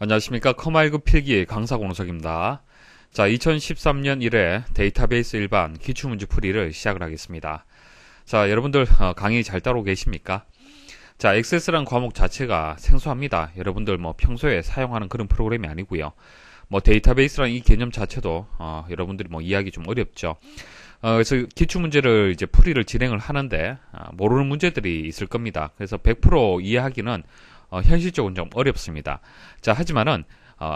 안녕하십니까. 커말9 필기 강사 공석입니다. 자, 2013년 1회 데이터베이스 일반 기출문제 풀이를 시작을 하겠습니다. 자, 여러분들 강의 잘 따르고 계십니까? 자, 액세스란 과목 자체가 생소합니다. 여러분들 평소에 사용하는 그런 프로그램이 아니고요. 데이터베이스란 이 개념 자체도 여러분들이 이해하기 좀 어렵죠. 그래서 기출문제를 이제 풀이를 진행을 하는데 모르는 문제들이 있을 겁니다. 그래서 100% 이해하기는 현실적으로 좀 어렵습니다. 자, 하지만은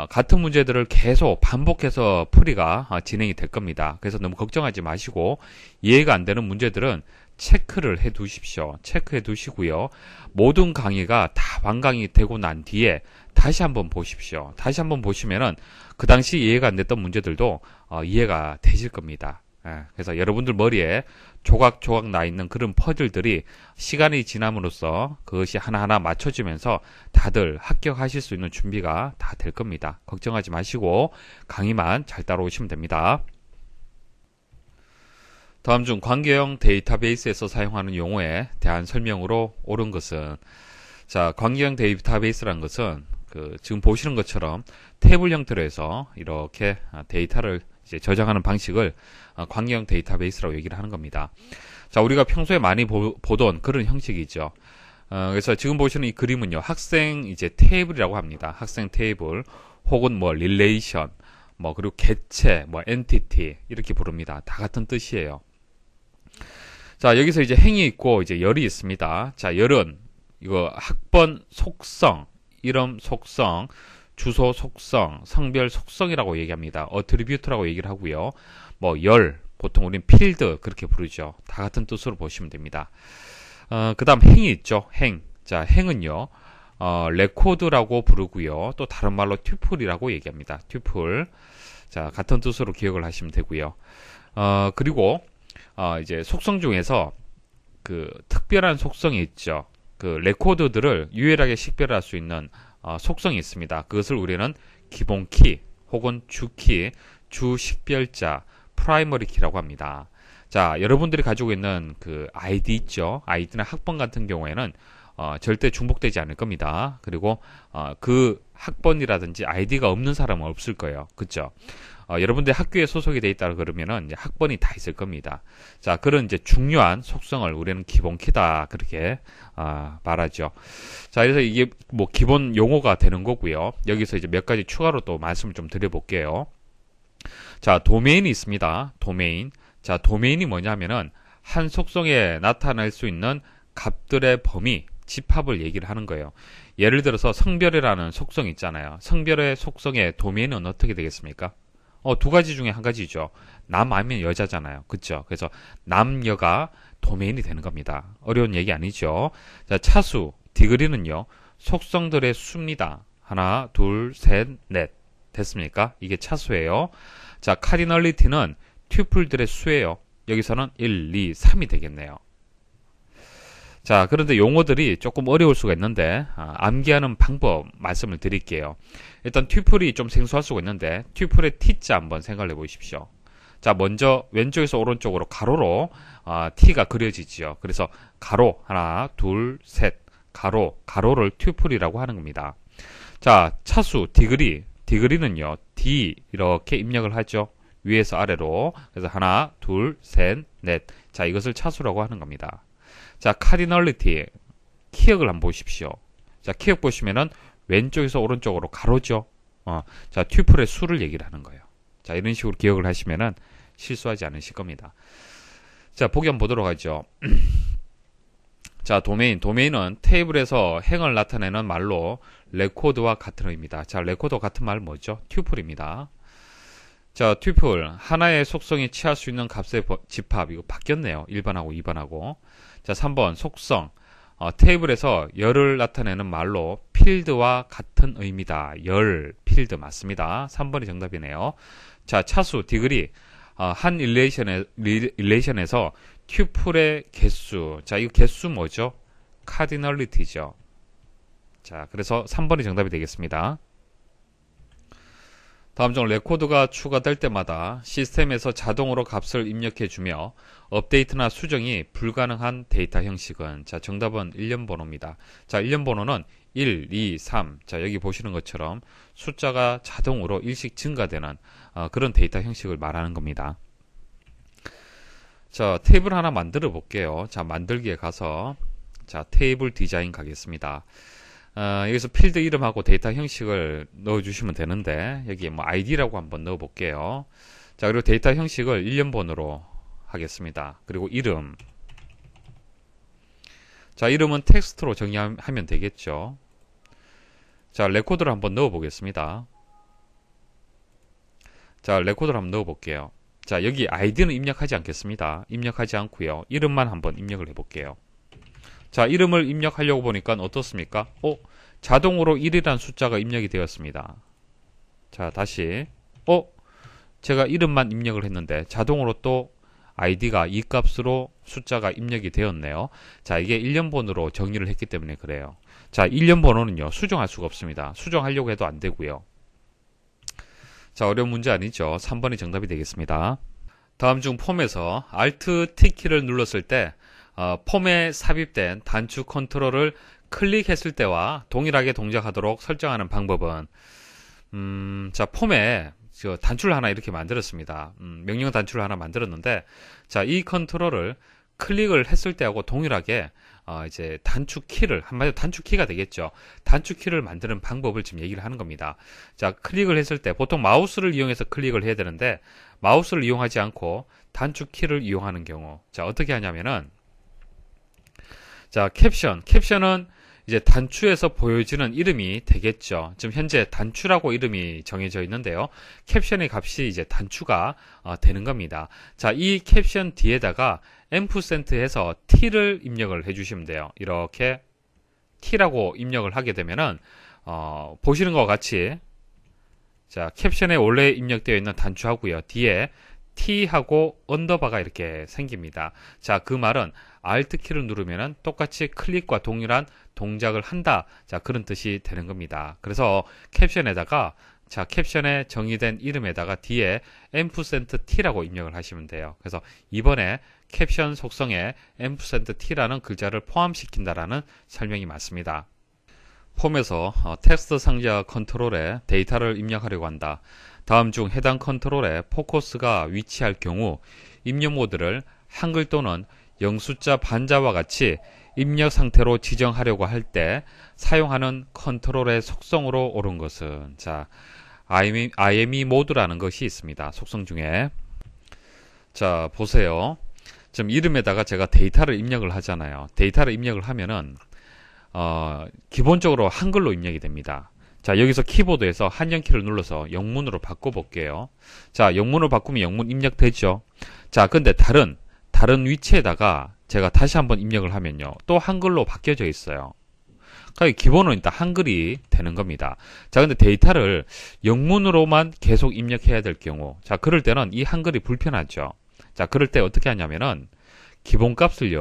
같은 문제들을 계속 반복해서 풀이가 진행이 될 겁니다. 그래서 너무 걱정하지 마시고 이해가 안 되는 문제들은 체크를 해 두십시오. 체크해 두시고요. 모든 강의가 다 완강이 되고 난 뒤에 다시 한번 보십시오. 다시 한번 보시면은 그 당시 이해가 안 됐던 문제들도 이해가 되실 겁니다. 그래서 여러분들 머리에 조각조각 나 있는 그런 퍼즐들이 시간이 지남으로써 그것이 하나하나 맞춰지면서 다들 합격하실 수 있는 준비가 다 될 겁니다. 걱정하지 마시고 강의만 잘 따라오시면 됩니다. 다음 중 관계형 데이터베이스에서 사용하는 용어에 대한 설명으로 옳은 것은, 자, 관계형 데이터베이스라는 것은 지금 보시는 것처럼 테이블 형태로 해서 이렇게 데이터를 이제 저장하는 방식을 관계형 데이터베이스라고 얘기를 하는 겁니다. 자, 우리가 평소에 많이 보던 그런 형식이죠. 그래서 지금 보시는 이 그림은요, 학생 이제 테이블이라고 합니다. 학생 테이블 혹은 릴레이션, 그리고 객체, 엔티티 이렇게 부릅니다. 다 같은 뜻이에요. 자, 여기서 이제 행이 있고 이제 열이 있습니다. 자, 열은 이거 학번 속성, 이름 속성, 주소 속성, 성별 속성이라고 얘기합니다. 어트리뷰트라고 얘기를 하고요. 열, 보통 우리는 필드 그렇게 부르죠. 다 같은 뜻으로 보시면 됩니다. 그 다음 행이 있죠. 행. 자, 행은요, 레코드라고 부르고요. 또 다른 말로 튜플이라고 얘기합니다. 튜플. 자, 같은 뜻으로 기억을 하시면 되고요. 그리고 이제 속성 중에서 특별한 속성이 있죠. 레코드들을 유일하게 식별할 수 있는 속성이 있습니다. 그것을 우리는 기본키 혹은 주키, 주식별자, 프라이머리 키라고 합니다. 자, 여러분들이 가지고 있는 아이디 있죠. 아이디나 학번 같은 경우에는 절대 중복되지 않을 겁니다. 그리고 그 학번이라든지 아이디가 없는 사람은 없을 거예요. 그쵸? 여러분들이 학교에 소속이 돼 있다 그러면은 이제 학번이 다 있을 겁니다. 자, 그런 이제 중요한 속성을 우리는 기본키다 그렇게 말하죠. 자, 그래서 이게 기본 용어가 되는 거고요. 여기서 이제 몇 가지 추가로 또 말씀을 좀 드려볼게요. 자, 도메인이 있습니다. 도메인. 자, 도메인이 뭐냐면은 한 속성에 나타낼 수 있는 값들의 범위, 집합을 얘기를 하는 거예요. 예를 들어서 성별이라는 속성이 있잖아요. 성별의 속성의 도메인은 어떻게 되겠습니까? 두 가지 중에 한 가지죠. 남 아니면 여자잖아요. 그쵸? 그래서 남여가 도메인이 되는 겁니다. 어려운 얘기 아니죠. 자, 차수, 디그리는요, 속성들의 수입니다. 하나, 둘, 셋, 넷. 됐습니까? 이게 차수예요. 자, 카디널리티는 튜플들의 수예요. 여기서는 1, 2, 3이 되겠네요. 자, 그런데 용어들이 조금 어려울 수가 있는데 암기하는 방법 말씀을 드릴게요. 일단 튜플이 좀 생소할 수가 있는데 튜플의 T자 한번 생각을 해보십시오. 자, 먼저 왼쪽에서 오른쪽으로 가로로 T가 그려지죠. 그래서 가로 하나, 둘, 셋, 가로를 튜플이라고 하는 겁니다. 자, 차수 디그리는요, D 이렇게 입력을 하죠. 위에서 아래로. 그래서 하나, 둘, 셋, 넷. 자, 이것을 차수라고 하는 겁니다. 자, 카디널리티, 키역을 한번 보십시오. 자, 키역 보시면은 왼쪽에서 오른쪽으로 가로죠. 자, 튜플의 수를 얘기를 하는 거예요. 자, 이런 식으로 기억을 하시면은 실수하지 않으실 겁니다. 자, 보기 한번 보도록 하죠. 자, 도메인은 테이블에서 행을 나타내는 말로 레코드와 같은 의미입니다. 자, 레코드와 같은 말 뭐죠? 튜플입니다. 자, 튜플, 하나의 속성이 취할 수 있는 값의 집합, 이거 바뀌었네요. 1번하고 2번하고. 자, 3번, 속성. 테이블에서 열을 나타내는 말로 필드와 같은 의미다. 열, 필드 맞습니다. 3번이 정답이네요. 자, 차수, 디그리. 한 릴레이션에서 튜플의 개수. 자, 이거 개수 뭐죠? 카디널리티죠. 자, 그래서 3번이 정답이 되겠습니다. 다음 중 레코드가 추가될 때마다 시스템에서 자동으로 값을 입력해주며 업데이트나 수정이 불가능한 데이터 형식은, 자, 정답은 1년 번호입니다. 자, 1년 번호는 1, 2, 3. 자, 여기 보시는 것처럼 숫자가 자동으로 일씩 증가되는 그런 데이터 형식을 말하는 겁니다. 자, 테이블 하나 만들어 볼게요. 자, 만들기에 가서 자, 테이블 디자인 가겠습니다. 여기서 필드 이름하고 데이터 형식을 넣어주시면 되는데 여기에 뭐 id라고 한번 넣어 볼게요. 자, 그리고 데이터 형식을 일련번호로 하겠습니다. 그리고 이름. 자, 이름은 텍스트로 정의하면 되겠죠. 자, 레코드를 한번 넣어 보겠습니다. 자, 레코드를 한번 넣어 볼게요. 자, 여기 아이디는 입력하지 않겠습니다. 입력하지 않고요. 이름만 한번 입력을 해 볼게요. 자, 이름을 입력하려고 보니까 어떻습니까? 자동으로 1이라는 숫자가 입력이 되었습니다. 자, 다시 제가 이름만 입력을 했는데 자동으로 또 아이디가 이 값으로 숫자가 입력이 되었네요. 자, 이게 일련번호로 정의를 했기 때문에 그래요. 자, 일련번호는요, 수정할 수가 없습니다. 수정하려고 해도 안 되고요. 자, 어려운 문제 아니죠. 3번이 정답이 되겠습니다. 다음 중 폼에서 Alt T키를 눌렀을 때 폼에 삽입된 단축 컨트롤을 클릭했을 때와 동일하게 동작하도록 설정하는 방법은 자, 폼에 단추를 하나 이렇게 만들었습니다. 명령 단추를 하나 만들었는데, 자, 이 컨트롤을 클릭을 했을 때하고 동일하게 이제 단축키를, 한마디로 단축키가 되겠죠. 단축키를 만드는 방법을 지금 얘기를 하는 겁니다. 자, 클릭을 했을 때 보통 마우스를 이용해서 클릭을 해야 되는데 마우스를 이용하지 않고 단축키를 이용하는 경우, 자, 어떻게 하냐면은, 자, 캡션은 이제 단추에서 보여지는 이름이 되겠죠. 지금 현재 단추라고 이름이 정해져 있는데요. 캡션의 값이 이제 단추가 되는 겁니다. 자, 이 캡션 뒤에다가 ampersand해서 t를 입력을 해주시면 돼요. 이렇게 t라고 입력을 하게 되면은 보시는 것과 같이 자, 캡션에 원래 입력되어 있는 단추하고요. 뒤에 t하고 언더바가 이렇게 생깁니다. 자, 그 말은 Alt키를 누르면은 똑같이 클릭과 동일한 동작을 한다. 자, 그런 뜻이 되는 겁니다. 그래서 캡션에다가 자, 캡션에 정의된 이름에다가 뒤에 %t라고 입력을 하시면 돼요. 그래서 이번에 캡션 속성에 %t라는 글자를 포함시킨다라는 설명이 맞습니다. 폼에서 텍스트 상자 컨트롤에 데이터를 입력하려고 한다. 다음 중 해당 컨트롤에 포커스가 위치할 경우 입력 모드를 한글 또는 영숫자 반자와 같이 입력 상태로 지정하려고 할 때 사용하는 컨트롤의 속성으로 옳은 것은, 자, IME 모드라는 것이 있습니다. 속성 중에. 자, 보세요. 지금 이름에다가 제가 데이터를 입력을 하잖아요. 데이터를 입력을 하면은 기본적으로 한글로 입력이 됩니다. 자, 여기서 키보드에서 한영키를 눌러서 영문으로 바꿔볼게요. 자, 영문으로 바꾸면 영문 입력되죠. 자, 근데 다른 위치에다가 제가 다시 한번 입력을 하면요, 또 한글로 바뀌어져 있어요. 그러니까 기본은 일단 한글이 되는 겁니다. 자, 근데 데이터를 영문으로만 계속 입력해야 될 경우, 자, 그럴 때는 이 한글이 불편하죠. 자, 그럴 때 어떻게 하냐면은 기본값을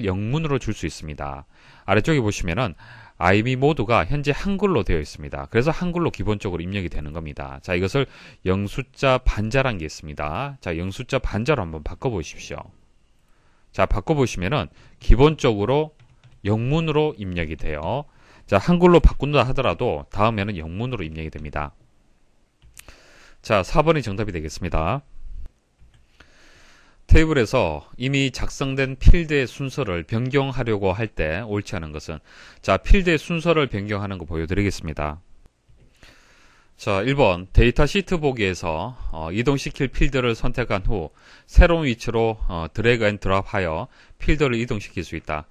영문으로 줄 수 있습니다. 아래쪽에 보시면은 IME 모드가 현재 한글로 되어 있습니다. 그래서 한글로 기본적으로 입력이 되는 겁니다. 자, 이것을 영숫자 반자란 게 있습니다. 자, 영숫자 반자로 한번 바꿔보십시오. 자, 바꿔보시면은 기본적으로 영문으로 입력이 돼요. 자, 한글로 바꾼다 하더라도 다음에는 영문으로 입력이 됩니다. 자, 4번이 정답이 되겠습니다. 테이블에서 이미 작성된 필드의 순서를 변경하려고 할 때 옳지 않은 것은, 자, 필드의 순서를 변경하는 거 보여드리겠습니다. 자, 1번 데이터 시트 보기에서 이동시킬 필드를 선택한 후 새로운 위치로 드래그 앤 드롭하여 필드를 이동시킬 수 있다.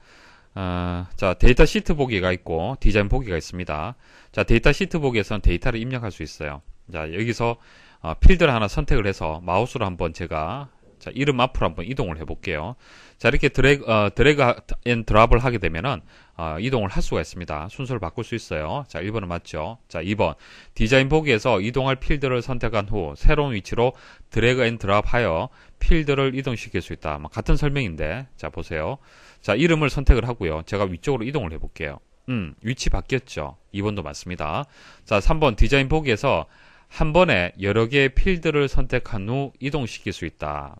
자, 데이터 시트 보기가 있고 디자인 보기가 있습니다. 자, 데이터 시트 보기에서는 데이터를 입력할 수 있어요. 자, 여기서 필드를 하나 선택을 해서 마우스로 한번 제가 자, 이름 앞으로 한번 이동을 해 볼게요. 자, 이렇게 드래그 앤 드롭을 하게 되면은 이동을 할 수가 있습니다. 순서를 바꿀 수 있어요. 자, 1번은 맞죠. 자, 2번 디자인 보기에서 이동할 필드를 선택한 후 새로운 위치로 드래그 앤 드롭하여 필드를 이동시킬 수 있다. 같은 설명인데, 자, 보세요. 자, 이름을 선택을 하고요. 제가 위쪽으로 이동을 해 볼게요. 위치 바뀌었죠. 2번도 맞습니다. 자, 3번 디자인 보기에서 한 번에 여러 개의 필드를 선택한 후 이동시킬 수 있다.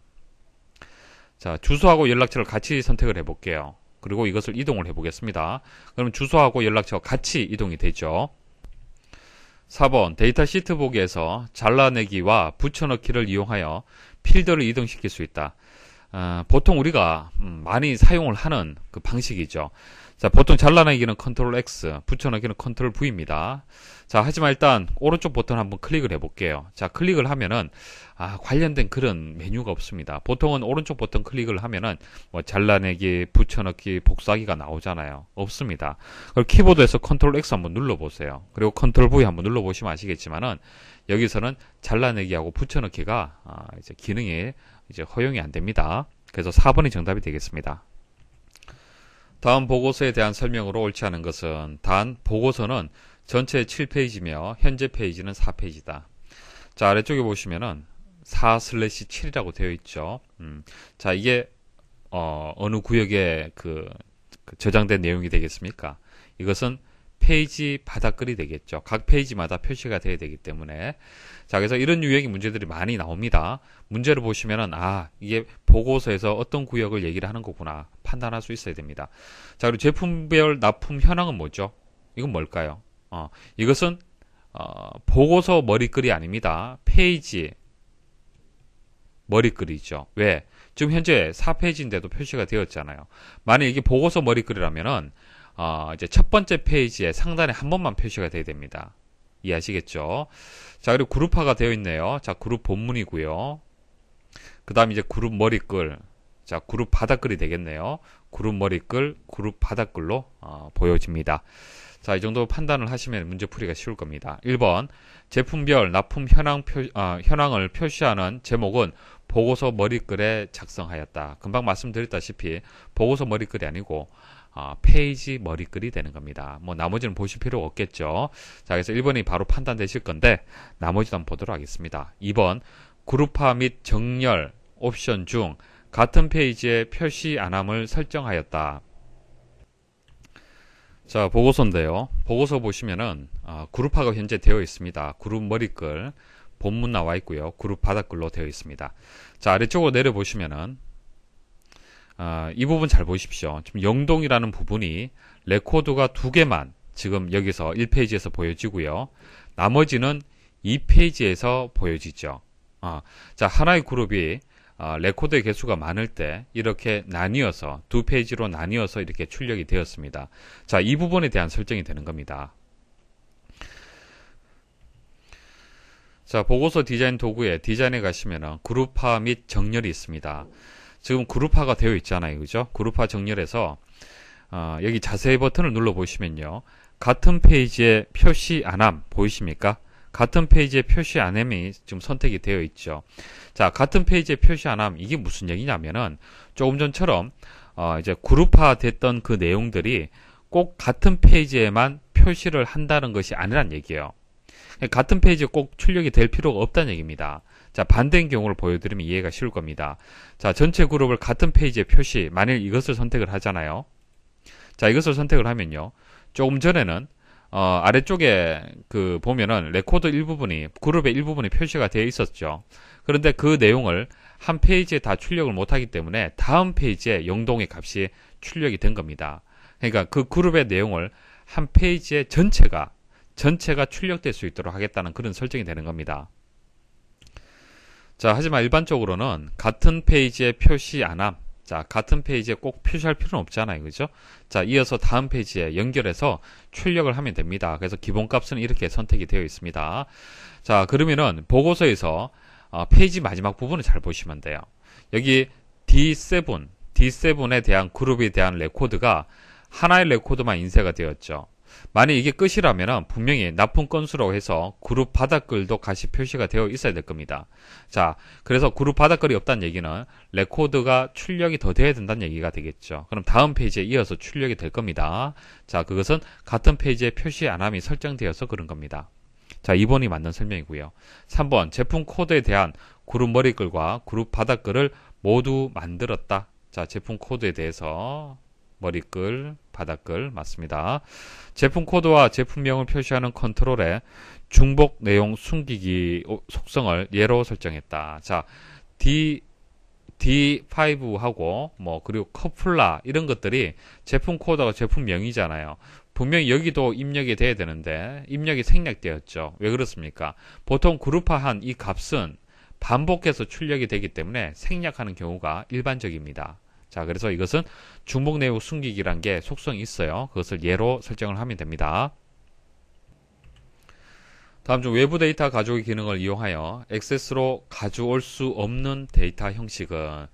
자, 주소하고 연락처를 같이 선택을 해 볼게요. 그리고 이것을 이동을 해보겠습니다. 그럼 주소하고 연락처가 같이 이동이 되죠. 4번 데이터 시트 보기에서 잘라내기와 붙여넣기를 이용하여 필드를 이동시킬 수 있다. 보통 우리가 많이 사용을 하는 그 방식이죠. 자, 보통 잘라내기는 컨트롤 X, 붙여넣기는 컨트롤 V입니다. 자, 하지만 일단 오른쪽 버튼 한번 클릭을 해볼게요. 자, 클릭을 하면은 관련된 그런 메뉴가 없습니다. 보통은 오른쪽 버튼 클릭을 하면은 뭐 잘라내기, 붙여넣기, 복사하기가 나오잖아요. 없습니다. 그럼 키보드에서 컨트롤 X 한번 눌러보세요. 그리고 컨트롤 V 한번 눌러보시면 아시겠지만은 여기서는 잘라내기하고 붙여넣기가 이제 기능이 이제 허용이 안 됩니다. 그래서 4번이 정답이 되겠습니다. 다음 보고서에 대한 설명으로 옳지 않은 것은 단 보고서는 전체 7페이지며 현재 페이지는 4페이지다. 자, 아래쪽에 보시면은 4/7이라고 되어 있죠. 자, 이게 어느 구역에 그 저장된 내용이 되겠습니까? 이것은 페이지 바닥글이 되겠죠. 각 페이지마다 표시가 되어야 되기 때문에. 자, 그래서 이런 유형의 문제들이 많이 나옵니다. 문제를 보시면은 이게 보고서에서 어떤 구역을 얘기를 하는 거구나 판단할 수 있어야 됩니다. 자, 그리고 제품별 납품 현황은 뭐죠? 이건 뭘까요? 이것은 보고서 머리글이 아닙니다. 페이지 머리글이죠. 왜? 지금 현재 4페이지인데도 표시가 되었잖아요. 만약 이게 보고서 머리글이라면은 이제 첫 번째 페이지에 상단에 한 번만 표시가 돼야 됩니다. 이해하시겠죠? 자, 그리고 그룹화가 되어 있네요. 자, 그룹 본문이고요. 그 다음 이제 그룹 머리글. 자, 그룹 바닥글이 되겠네요. 그룹 머리글, 그룹 바닥글로 보여집니다. 자, 이 정도 판단을 하시면 문제풀이가 쉬울 겁니다. 1번, 제품별 납품 현황을 표시하는 제목은 보고서 머리글에 작성하였다. 금방 말씀드렸다시피 보고서 머리글이 아니고 페이지 머리글이 되는 겁니다. 뭐 나머지는 보실 필요가 없겠죠. 자, 그래서 1번이 바로 판단되실 건데 나머지도 한번 보도록 하겠습니다. 2번, 그룹화 및 정렬 옵션 중 같은 페이지에 표시 안함을 설정하였다. 자, 보고서인데요. 보고서 보시면은 그룹화가 현재 되어 있습니다. 그룹 머리글 본문 나와 있고요. 그룹 바닥글로 되어 있습니다. 자, 아래쪽으로 내려보시면은 이 부분 잘 보십시오. 지금 영동이라는 부분이 레코드가 2개만 지금 여기서 1페이지에서 보여지고요. 나머지는 2페이지에서 보여지죠. 자, 하나의 그룹이 레코드의 개수가 많을 때 이렇게 나뉘어서 2페이지로 나뉘어서 이렇게 출력이 되었습니다. 자, 이 부분에 대한 설정이 되는 겁니다. 자, 보고서 디자인 도구에 디자인에 가시면 그룹화 및 정렬이 있습니다. 지금 그룹화가 되어 있잖아요. 그죠? 그룹화 정렬에서 여기 자세히 버튼을 눌러 보시면요. 같은 페이지에 표시 안함 보이십니까? 같은 페이지에 표시 안함이 지금 선택이 되어 있죠. 자, 같은 페이지에 표시 안함, 이게 무슨 얘기냐면은 조금 전처럼 이제 그룹화 됐던 그 내용들이 꼭 같은 페이지에만 표시를 한다는 것이 아니란 얘기예요. 같은 페이지에 꼭 출력이 될 필요가 없다는 얘기입니다. 자, 반대인 경우를 보여드리면 이해가 쉬울 겁니다. 자, 전체 그룹을 같은 페이지에 표시, 만일 이것을 선택을 하잖아요. 자, 이것을 선택을 하면요. 조금 전에는 아래쪽에 보면은 레코드 일부분이, 그룹의 일부분이 표시가 되어 있었죠. 그런데 그 내용을 한 페이지에 다 출력을 못하기 때문에 다음 페이지에 영동의 값이 출력이 된 겁니다. 그러니까 그 그룹의 내용을 한 페이지에 전체가 출력될 수 있도록 하겠다는 그런 설정이 되는 겁니다. 자, 하지만 일반적으로는 같은 페이지에 표시 안함, 자, 같은 페이지에 꼭 표시할 필요는 없잖아요. 그죠? 자, 이어서 다음 페이지에 연결해서 출력을 하면 됩니다. 그래서 기본값은 이렇게 선택이 되어 있습니다. 자, 그러면은 보고서에서 페이지 마지막 부분을 잘 보시면 돼요. 여기 D7에 대한 그룹에 대한 레코드가 하나의 레코드만 인쇄가 되었죠. 만약 이게 끝이라면 분명히 납품 건수라고 해서 그룹 바닥글도 같이 표시가 되어 있어야 될 겁니다. 자, 그래서 그룹 바닥글이 없다는 얘기는 레코드가 출력이 더 돼야 된다는 얘기가 되겠죠. 그럼 다음 페이지에 이어서 출력이 될 겁니다. 자, 그것은 같은 페이지에 표시 안함이 설정되어서 그런 겁니다. 자, 2번이 맞는 설명이고요. 3번, 제품 코드에 대한 그룹 머리글과 그룹 바닥글을 모두 만들었다. 자, 제품 코드에 대해서 머리글, 바닥글 맞습니다. 제품 코드와 제품명을 표시하는 컨트롤에 중복 내용 숨기기 속성을 예로 설정했다. 자, D5하고 뭐 그리고 커플라 이런 것들이 제품 코드가 제품명이잖아요. 분명히 여기도 입력이 돼야 되는데 입력이 생략되었죠. 왜 그렇습니까? 보통 그룹화한 이 값은 반복해서 출력이 되기 때문에 생략하는 경우가 일반적입니다. 자, 그래서 이것은 중복 내용 숨기기란 게 속성이 있어요. 그것을 예로 설정을 하면 됩니다. 다음 중 외부 데이터 가져오기 기능을 이용하여 액세스로 가져올 수 없는 데이터 형식은,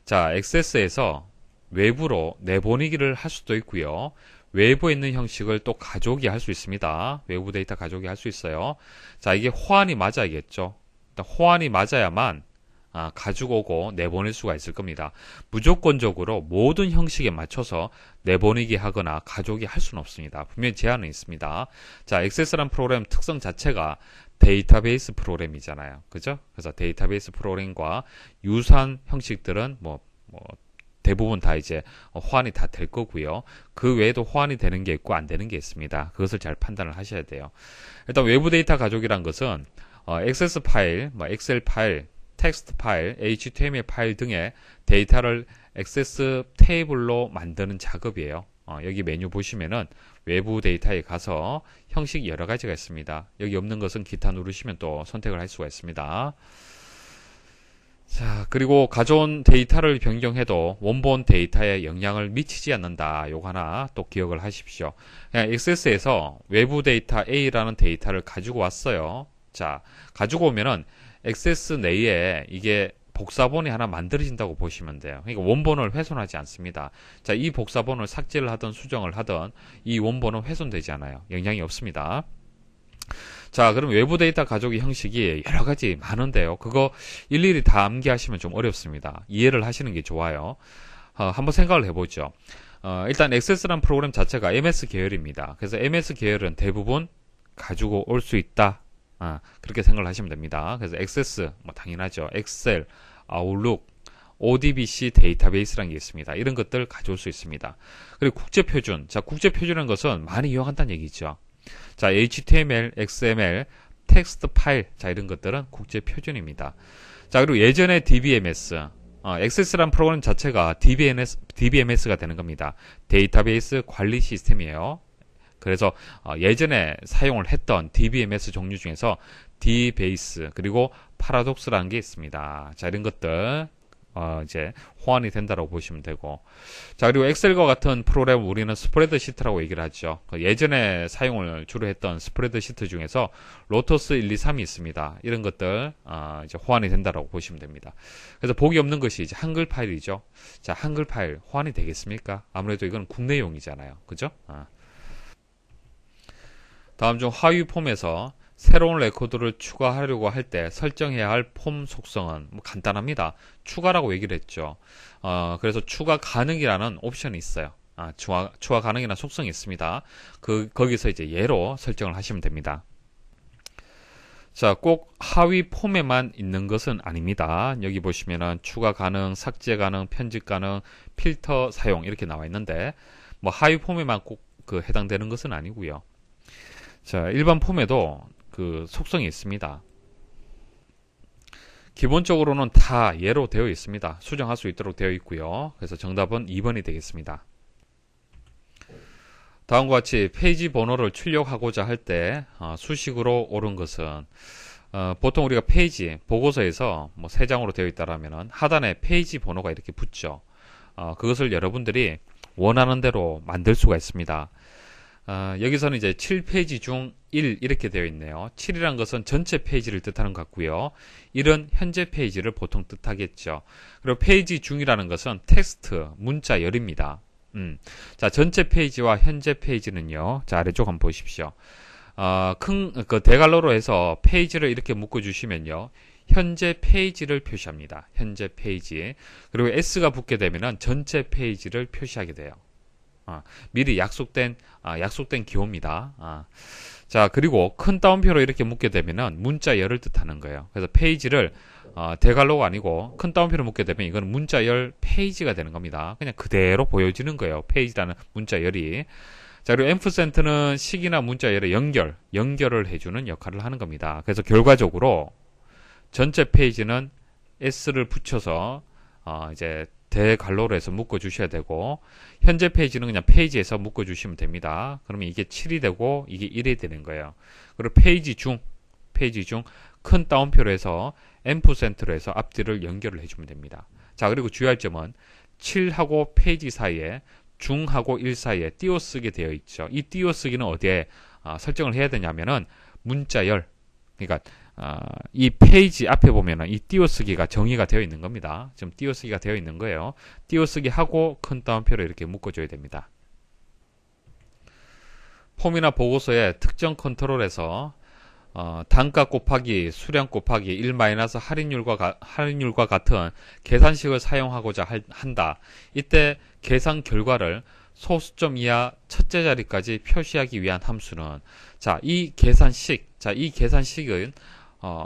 자, 액세스에서 외부로 내보내기를 할 수도 있고요. 외부에 있는 형식을 또 가져오기 할 수 있습니다. 외부 데이터 가져오기 할 수 있어요. 자, 이게 호환이 맞아야겠죠. 호환이 맞아야만 가지고 오고 내보낼 수가 있을 겁니다. 무조건적으로 모든 형식에 맞춰서 내보내기 하거나 가져오기 할 수는 없습니다. 분명히 제한은 있습니다. 자, 액세스란 프로그램 특성 자체가 데이터베이스 프로그램이잖아요. 그죠? 그래서 데이터베이스 프로그램과 유사한 형식들은 대부분 다 이제 호환이 다 될 거고요. 그 외에도 호환이 되는 게 있고 안 되는 게 있습니다. 그것을 잘 판단을 하셔야 돼요. 일단 외부 데이터 가져오기란 것은 액세스 파일, 엑셀 파일, 텍스트 파일, HTML 파일 등의 데이터를 액세스 테이블로 만드는 작업이에요. 여기 메뉴 보시면은 외부 데이터에 가서 형식 여러 가지가 있습니다. 여기 없는 것은 기타 누르시면 또 선택을 할 수가 있습니다. 자, 그리고 가져온 데이터를 변경해도 원본 데이터에 영향을 미치지 않는다. 요거 하나 또 기억을 하십시오. 그냥 액세스에서 외부 데이터 A라는 데이터를 가지고 왔어요. 자, 가지고 오면은 액세스 내에 이게 복사본이 하나 만들어진다고 보시면 돼요. 그러니까 원본을 훼손하지 않습니다. 자, 이 복사본을 삭제를 하든 수정을 하든 이 원본은 훼손되지 않아요. 영향이 없습니다. 자, 그럼 외부 데이터 가져오기 형식이 여러 가지 많은데요. 그거 일일이 다 암기하시면 좀 어렵습니다. 이해를 하시는 게 좋아요. 한번 생각을 해보죠. 일단 액세스란 프로그램 자체가 MS 계열입니다. 그래서 MS 계열은 대부분 가지고 올 수 있다. 그렇게 생각을 하시면 됩니다. 그래서 액세스, 당연하죠. 엑셀, 아웃룩, ODBC 데이터베이스라는 게 있습니다. 이런 것들 가져올 수 있습니다. 그리고 국제표준. 자, 국제표준이라는 것은 많이 이용한다는 얘기죠. 자, HTML, XML, 텍스트 파일. 자, 이런 것들은 국제표준입니다. 자, 그리고 예전에 DBMS. 액세스란 프로그램 자체가 DBMS가 되는 겁니다. 데이터베이스 관리 시스템이에요. 그래서 예전에 사용을 했던 DBMS 종류 중에서 DBase 그리고 파라독스라는 게 있습니다. 자, 이런 것들 이제 호환이 된다고 보시면 되고, 자, 그리고 엑셀과 같은 프로그램 우리는 스프레드시트라고 얘기를 하죠. 예전에 사용을 주로 했던 스프레드시트 중에서 로터스 1, 2, 3이 있습니다. 이런 것들 이제 호환이 된다고 보시면 됩니다. 그래서 복이 없는 것이 이제 한글 파일이죠. 자, 한글 파일 호환이 되겠습니까? 아무래도 이건 국내용이잖아요. 그죠? 다음 중 하위 폼에서 새로운 레코드를 추가하려고 할 때 설정해야 할 폼 속성은 간단합니다. 추가라고 얘기를 했죠. 그래서 추가 가능이라는 옵션이 있어요. 추가 가능이라는 속성이 있습니다. 거기서 이제 예로 설정을 하시면 됩니다. 자, 꼭 하위 폼에만 있는 것은 아닙니다. 여기 보시면은 추가 가능, 삭제 가능, 편집 가능, 필터 사용 이렇게 나와 있는데 하위 폼에만 꼭 해당되는 것은 아니고요. 자, 일반 폼에도 그 속성이 있습니다. 기본적으로는 다 예로 되어 있습니다. 수정할 수 있도록 되어 있고요. 그래서 정답은 2번이 되겠습니다. 다음과 같이 페이지 번호를 출력하고자 할 때 수식으로 옳은 것은 보통 우리가 페이지 보고서에서 3장으로 되어 있다라면 하단에 페이지 번호가 이렇게 붙죠. 그것을 여러분들이 원하는 대로 만들 수가 있습니다. 여기서는 이제 7페이지 중 1 이렇게 되어 있네요. 7이란 것은 전체 페이지를 뜻하는 것 같고요. 1은 현재 페이지를 보통 뜻하겠죠. 그리고 페이지 중이라는 것은 텍스트, 문자 열입니다. 자, 전체 페이지와 현재 페이지는요. 자, 아래쪽 한번 보십시오. 큰 대갈로로 해서 페이지를 이렇게 묶어 주시면요. 현재 페이지를 표시합니다. 현재 페이지. 그리고 S가 붙게 되면은 전체 페이지를 표시하게 돼요. 미리 약속된 기호입니다. 자, 그리고 큰 따옴표로 이렇게 묶게 되면은 문자열을 뜻하는 거예요. 그래서 페이지를 대갈로가 아니고 큰 따옴표로 묶게 되면 이건 문자열 페이지가 되는 겁니다. 그냥 그대로 보여지는 거예요. 페이지라는 문자열이. 자, 그리고 앰프센트는 식이나 문자열의 연결을 해주는 역할을 하는 겁니다. 그래서 결과적으로 전체 페이지는 S를 붙여서 이제 대괄호로 해서 묶어 주셔야 되고, 현재 페이지는 그냥 페이지에서 묶어 주시면 됩니다. 그러면 이게 7이 되고 이게 1이 되는 거예요. 그리고 페이지 중 큰 따옴표로 해서 %로 해서 앞뒤를 연결을 해주면 됩니다. 자, 그리고 주의할 점은 7하고 페이지 사이에 중하고 1 사이에 띄어쓰기 되어 있죠. 이 띄어쓰기는 어디에 설정을 해야 되냐면은 문자열, 그러니까 이 페이지 앞에 보면은 이 띄어쓰기가 정의가 되어 있는 겁니다. 지금 띄어쓰기가 되어 있는 거예요. 띄어쓰기 하고 큰 따옴표로 이렇게 묶어줘야 됩니다. 폼이나 보고서에 특정 컨트롤에서 단가 곱하기 수량 곱하기 1 마이너스 할인율과 같은 계산식을 사용하고자 한다. 이때 계산 결과를 소수점 이하 첫째 자리까지 표시하기 위한 함수는, 이 계산식은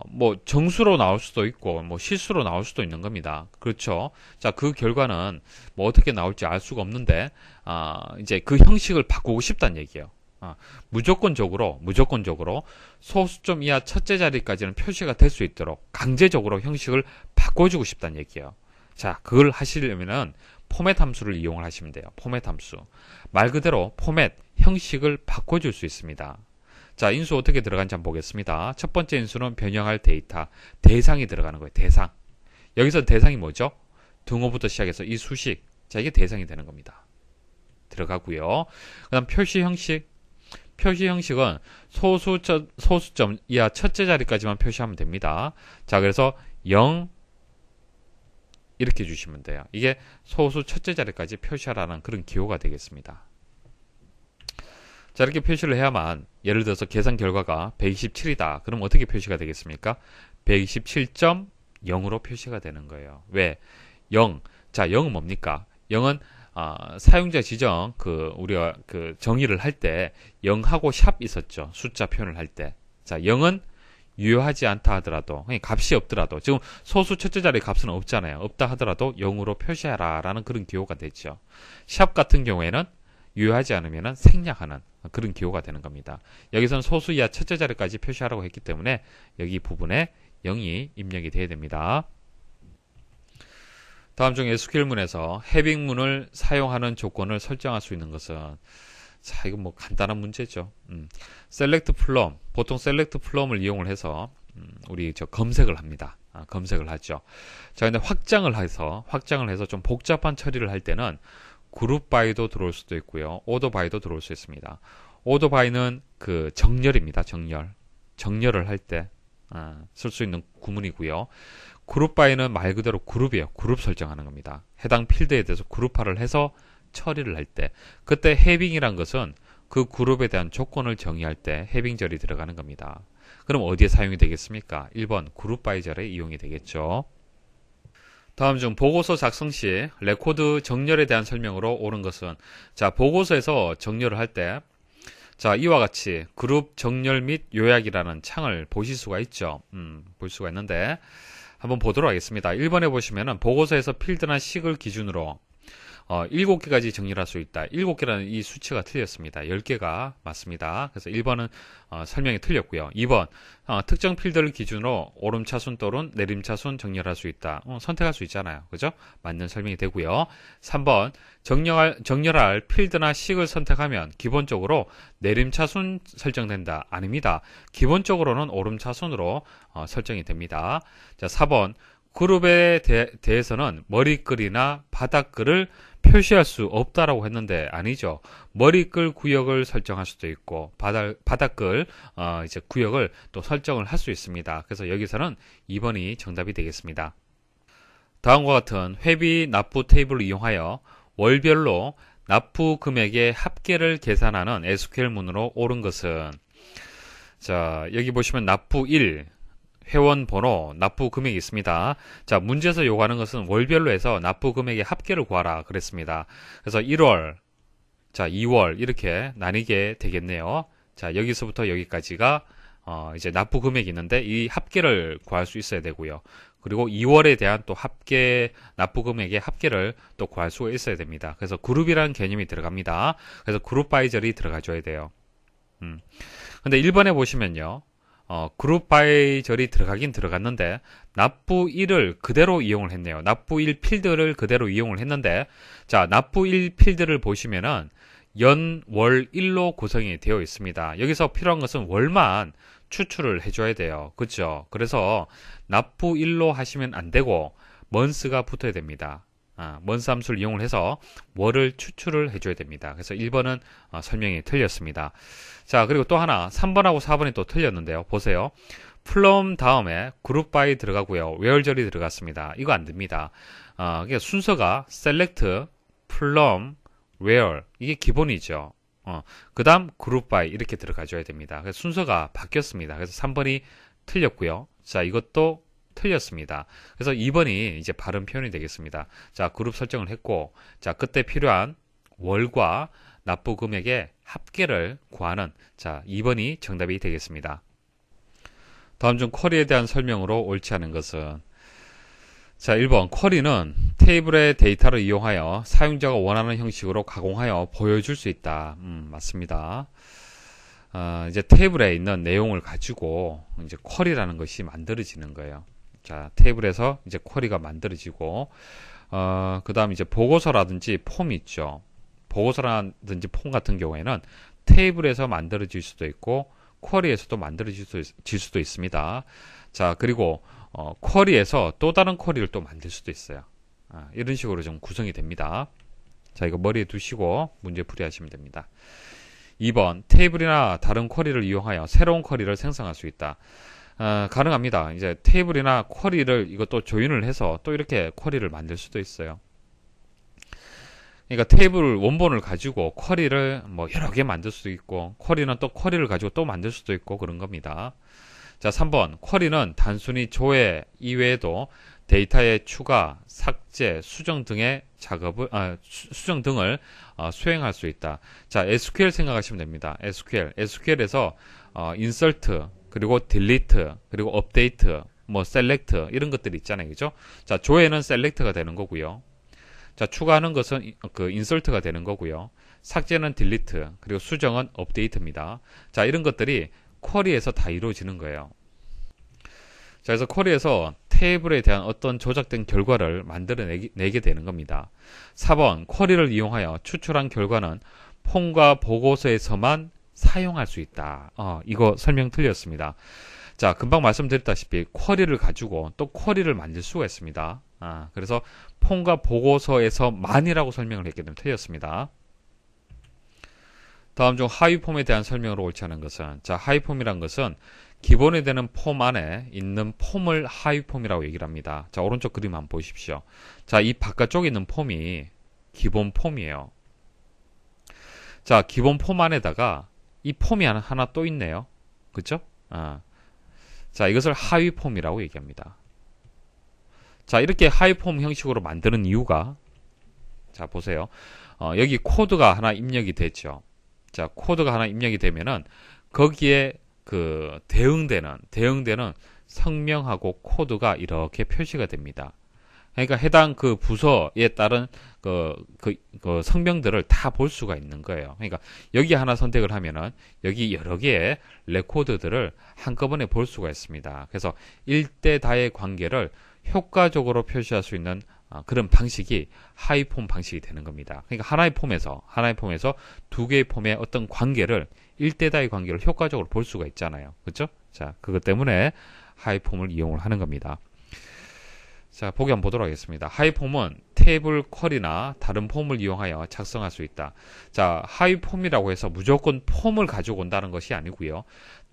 뭐 정수로 나올 수도 있고 뭐 실수로 나올 수도 있는 겁니다. 그렇죠? 그 결과는 뭐 어떻게 나올지 알 수가 없는데 이제 그 형식을 바꾸고 싶다는 얘기예요. 무조건적으로 소수점 이하 첫째 자리까지는 표시가 될 수 있도록 강제적으로 형식을 바꿔주고 싶다는 얘기예요. 그걸 하시려면은 포맷 함수를 이용을 하시면 돼요. 포맷 함수. 말 그대로 포맷, 형식을 바꿔줄 수 있습니다. 인수 어떻게 들어간지 한번 보겠습니다. 첫 번째 인수는 변형할 데이터, 대상이 들어가는 거예요. 대상. 여기서 대상이 뭐죠? 등호부터 시작해서 이 수식. 이게 대상이 되는 겁니다. 들어가고요. 그 다음 표시 형식. 표시 형식은 소수점 이하 첫째 자리까지만 표시하면 됩니다. 그래서 0 이렇게 주시면 돼요. 이게 소수 첫째 자리까지 표시하라는 그런 기호가 되겠습니다. 이렇게 표시를 해야만, 예를 들어서 계산 결과가 127이다. 그럼 어떻게 표시가 되겠습니까? 127.0으로 표시가 되는 거예요. 왜? 0. 0은 뭡니까? 0은 사용자 지정, 우리가 정의를 할 때 0하고 샵 있었죠. 숫자 표현을 할 때. 0은 유효하지 않다 하더라도, 값이 없더라도, 지금 소수 첫째 자리 값은 없잖아요. 없다 하더라도 0으로 표시하라 라는 그런 기호가 되죠. 샵 같은 경우에는 유효하지 않으면 생략하는 그런 기호가 되는 겁니다. 여기서는 소수 이하 첫째 자리까지 표시하라고 했기 때문에 여기 부분에 0이 입력이 돼야 됩니다. 다음 중 SQL문에서 해빙문을 사용하는 조건을 설정할 수 있는 것은, 이건 뭐 간단한 문제죠. select from, 보통 select from을 이용을 해서 우리 검색을 합니다. 검색을 하죠. 근데 확장을 해서 좀 복잡한 처리를 할 때는 그룹 바이도 들어올 수도 있고요. 오더 바이도 들어올 수 있습니다. 오더 바이는 정렬입니다. 정렬을 할 때 쓸 수 있는 구문이고요. 그룹 바이는 말 그대로 그룹이에요. 그룹 설정하는 겁니다. 해당 필드에 대해서 그룹화를 해서 처리를 할 때, 그때 해빙이란 것은 그 그룹에 대한 조건을 정의할 때 해빙절이 들어가는 겁니다. 그럼 어디에 사용이 되겠습니까? 1번 그룹 바이 절에 이용이 되겠죠. 다음 중 보고서 작성 시 레코드 정렬에 대한 설명으로 옳은 것은, 보고서에서 정렬을 할 때, 이와 같이 그룹 정렬 및 요약이라는 창을 보실 수가 있죠. 볼 수가 있는데 한번 보도록 하겠습니다. 1번에 보시면은 보고서에서 필드나 식을 기준으로 7개까지 정렬할 수 있다. 7개라는 이 수치가 틀렸습니다. 10개가 맞습니다. 그래서 1번은 설명이 틀렸고요. 2번 특정 필드를 기준으로 오름차순 또는 내림차순 정렬할 수 있다. 선택할 수 있잖아요. 그죠? 맞는 설명이 되고요. 3번 정렬할 필드나 식을 선택하면 기본적으로 내림차순 설정된다. 아닙니다. 기본적으로는 오름차순으로 설정이 됩니다. 4번 그룹에 대해서는 머리글이나 바닥글을 표시할 수 없다라고 했는데 아니죠. 머리글 구역을 설정할 수도 있고 바닥글 이제 구역을 또 설정을 할 수 있습니다. 그래서 여기서는 2번이 정답이 되겠습니다. 다음과 같은 회비 납부 테이블을 이용하여 월별로 납부 금액의 합계를 계산하는 SQL문으로 옳은 것은, 여기 보시면 납부 1 회원 번호, 납부 금액이 있습니다. 문제에서 요구하는 것은 월별로 해서 납부 금액의 합계를 구하라 그랬습니다. 그래서 1월, 2월 이렇게 나뉘게 되겠네요. 여기서부터 여기까지가 이제 납부 금액이 있는데 이 합계를 구할 수 있어야 되고요. 그리고 2월에 대한 또 납부 금액의 합계를 또 구할 수가 있어야 됩니다. 그래서 그룹이라는 개념이 들어갑니다. 그래서 그룹 바이절이 들어가줘야 돼요. 근데 1번에 보시면요. 그룹 바이 절이 들어가긴 들어갔는데 납부 1을 그대로 이용을 했네요. 납부 1 필드를 그대로 이용을 했는데, 자, 납부 1 필드를 보시면은 연, 월, 일로 구성이 되어 있습니다. 여기서 필요한 것은 월만 추출을 해줘야 돼요. 그렇죠? 그래서 납부 1로 하시면 안 되고 먼스가 붙어야 됩니다. 먼스 함수를 이용을 해서 월을 추출을 해줘야 됩니다. 그래서 1번은 설명이 틀렸습니다. 자, 그리고 또 하나 3번하고 4번이 또 틀렸는데요. 보세요. 플럼 다음에 그룹 바이 들어가고요. 웨얼절이 들어갔습니다. 이거 안 됩니다. 그러니까 순서가 select, 플럼, 웨얼 이게 기본이죠. 그 다음 그룹 바이 이렇게 들어가줘야 됩니다. 그래서 순서가 바뀌었습니다. 그래서 3번이 틀렸고요. 자, 이것도 틀렸습니다. 그래서 2번이 이제 바른 표현이 되겠습니다. 자, 그룹 설정을 했고, 자, 그때 필요한 월과 납부 금액의 합계를 구하는, 자, 2번이 정답이 되겠습니다. 다음 중 쿼리에 대한 설명으로 옳지 않은 것은, 자, 1번 쿼리는 테이블의 데이터를 이용하여 사용자가 원하는 형식으로 가공하여 보여줄 수 있다. 맞습니다. 이제 테이블에 있는 내용을 가지고 이제 쿼리라는 것이 만들어지는 거예요. 자, 테이블에서 이제 쿼리가 만들어지고, 그 다음 이제 보고서라든지 폼이 있죠. 보고서라든지 폼 같은 경우에는 테이블에서 만들어질 수도 있고, 쿼리에서도 만들어질 수도 있습니다. 자, 그리고, 쿼리에서 또 다른 쿼리를 또 만들 수도 있어요. 이런 식으로 좀 구성이 됩니다. 자, 이거 머리에 두시고 문제 풀이하시면 됩니다. 2번, 테이블이나 다른 쿼리를 이용하여 새로운 쿼리를 생성할 수 있다. 가능합니다. 이제 테이블이나 쿼리를 이것도 조인을 해서 또 이렇게 쿼리를 만들 수도 있어요. 그러니까 테이블 원본을 가지고 쿼리를 뭐 여러 개 만들 수도 있고, 쿼리는 또 쿼리를 가지고 또 만들 수도 있고 그런 겁니다. 자, 3번, 쿼리는 단순히 조회 이외에도 데이터의 추가, 삭제, 수정 등의 작업을, 수정 등을 수행할 수 있다. 자, SQL 생각하시면 됩니다. SQL에서 insert, 그리고 delete, 그리고 update, 뭐 select 이런 것들이 있잖아요. 그죠? 자, 조회는 select가 되는 거고요. 자, 추가하는 것은 그 insert가 되는 거고요. 삭제는 delete, 그리고 수정은 update입니다. 자, 이런 것들이 쿼리에서 다 이루어지는 거예요. 자, 그래서 쿼리에서 테이블에 대한 어떤 조작된 결과를 만들어내게 되는 겁니다. 4번, 쿼리를 이용하여 추출한 결과는 폼과 보고서에서만 사용할 수 있다. 이거 설명 틀렸습니다. 자, 금방 말씀드렸다시피 쿼리를 가지고 또 쿼리를 만들 수가 있습니다. 그래서 폼과 보고서에서만이라고 설명을 했기 때문에 틀렸습니다. 다음 중 하위 폼에 대한 설명으로 옳지 않은 것은, 자, 하위 폼이란 것은 기본이 되는 폼 안에 있는 폼을 하위 폼이라고 얘기를 합니다. 자, 오른쪽 그림 한번 보십시오. 자, 이 바깥쪽에 있는 폼이 기본 폼이에요. 자, 기본 폼 안에다가 이 폼이 하나 또 있네요. 그쵸? 자, 이것을 하위 폼이라고 얘기합니다. 자, 이렇게 하위 폼 형식으로 만드는 이유가, 자, 보세요. 여기 코드가 하나 입력이 됐죠. 자, 코드가 하나 입력이 되면은 거기에 그 대응되는 성명하고 코드가 이렇게 표시가 됩니다. 그러니까 해당 그 부서에 따른 그 성명들을 다 볼 수가 있는 거예요. 그러니까 여기 하나 선택을 하면은 여기 여러 개의 레코드들을 한꺼번에 볼 수가 있습니다. 그래서 일대다의 관계를 효과적으로 표시할 수 있는 그런 방식이 하위 폼 방식이 되는 겁니다. 그러니까 하나의 폼에서 두 개의 폼의 어떤 관계를 일대다의 관계를 효과적으로 볼 수가 있잖아요. 그렇죠? 자, 그것 때문에 하위 폼을 이용을 하는 겁니다. 자, 보기 한번 보도록 하겠습니다. 하위 폼은 테이블 쿼리나 다른 폼을 이용하여 작성할 수 있다. 자, 하위 폼이라고 해서 무조건 폼을 가지고 온다는 것이 아니고요.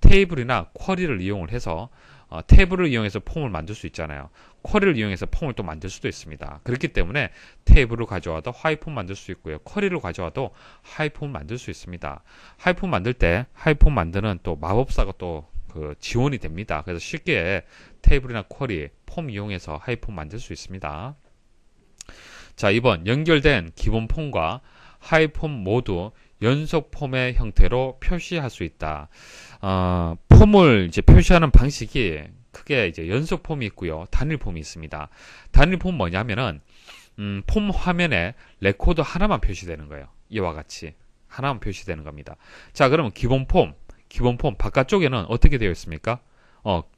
테이블이나 쿼리를 이용을 해서 테이블을 이용해서 폼을 만들 수 있잖아요. 쿼리를 이용해서 폼을 또 만들 수도 있습니다. 그렇기 때문에 테이블을 가져와도 하위폼 만들 수 있고요. 쿼리를 가져와도 하위폼 만들 수 있습니다. 하위폼 만들 때 하위폼 만드는 또 마법사가 또 그 지원이 됩니다. 그래서 쉽게 테이블이나 쿼리, 폼 이용해서 하위폼 만들 수 있습니다. 자, 2번 연결된 기본 폼과 하위폼 모두 연속 폼의 형태로 표시할 수 있다. 폼을 이제 표시하는 방식이 크게 이제 연속 폼이 있고요. 단일 폼이 있습니다. 단일 폼 뭐냐면은, 폼 화면에 레코드 하나만 표시되는 거예요. 이와 같이. 하나만 표시되는 겁니다. 자, 그러면 기본 폼. 기본 폼 바깥쪽에는 어떻게 되어 있습니까?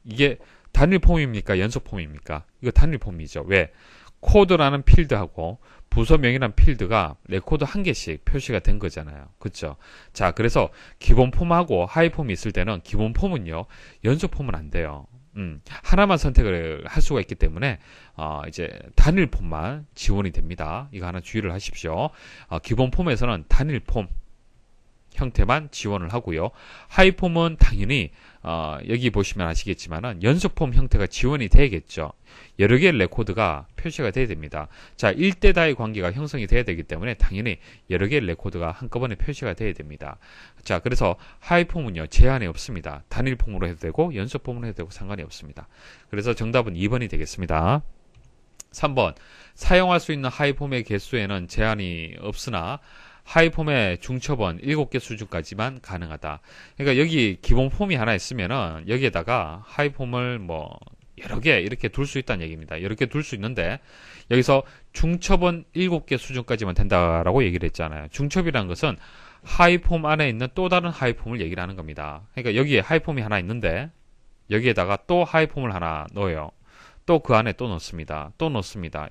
이게 단일 폼입니까? 연속 폼입니까? 이거 단일 폼이죠. 왜? 코드라는 필드하고 부서명이라는 필드가 레코드 한 개씩 표시가 된 거잖아요. 그쵸? 자, 그래서 기본 폼하고 하이 폼이 있을 때는 기본 폼은요, 연속 폼은 안 돼요. 하나만 선택을 할 수가 있기 때문에 이제 단일 폼만 지원이 됩니다. 이거 하나 주의를 하십시오. 기본 폼에서는 단일 폼 형태만 지원을 하고요. 하이폼은 당연히 여기 보시면 아시겠지만은 연속폼 형태가 지원이 되겠죠. 여러 개의 레코드가 표시가 돼야 됩니다. 자, 1대 다의 관계가 형성이 돼야 되기 때문에 당연히 여러 개의 레코드가 한꺼번에 표시가 돼야 됩니다. 자, 그래서 하이폼은요, 제한이 없습니다. 단일폼으로 해도 되고 연속폼으로 해도 되고 상관이 없습니다. 그래서 정답은 2번이 되겠습니다. 3번, 사용할 수 있는 하이폼의 개수에는 제한이 없으나 하이폼의 중첩은 7개 수준까지만 가능하다. 그러니까 여기 기본 폼이 하나 있으면은 여기에다가 하이폼을 뭐 여러 개 이렇게 둘 수 있다는 얘기입니다. 여러 개 둘 수 있는데 여기서 중첩은 7개 수준까지만 된다라고 얘기를 했잖아요. 중첩이라는 것은 하이폼 안에 있는 또 다른 하이폼을 얘기를 하는 겁니다. 그러니까 여기에 하이폼이 하나 있는데 여기에다가 또 하이폼을 하나 넣어요. 또 그 안에 또 넣습니다. 또 넣습니다.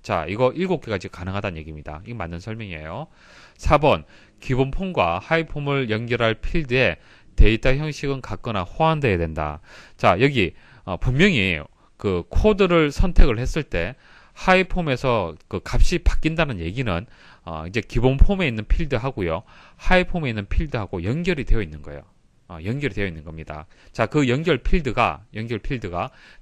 자, 이거 7개까지 가능하다는 얘기입니다. 이거 맞는 설명이에요. 4번, 기본 폼과 하이 폼을 연결할 필드에 데이터 형식은 같거나 호환되어야 된다. 자, 여기 분명히 그 코드를 선택을 했을 때 하이 폼에서 그 값이 바뀐다는 얘기는 이제 기본 폼에 있는 필드하고요, 하이 폼에 있는 필드하고 연결이 되어 있는 거예요. 연결이 되어 있는 겁니다. 자, 그 연결 필드가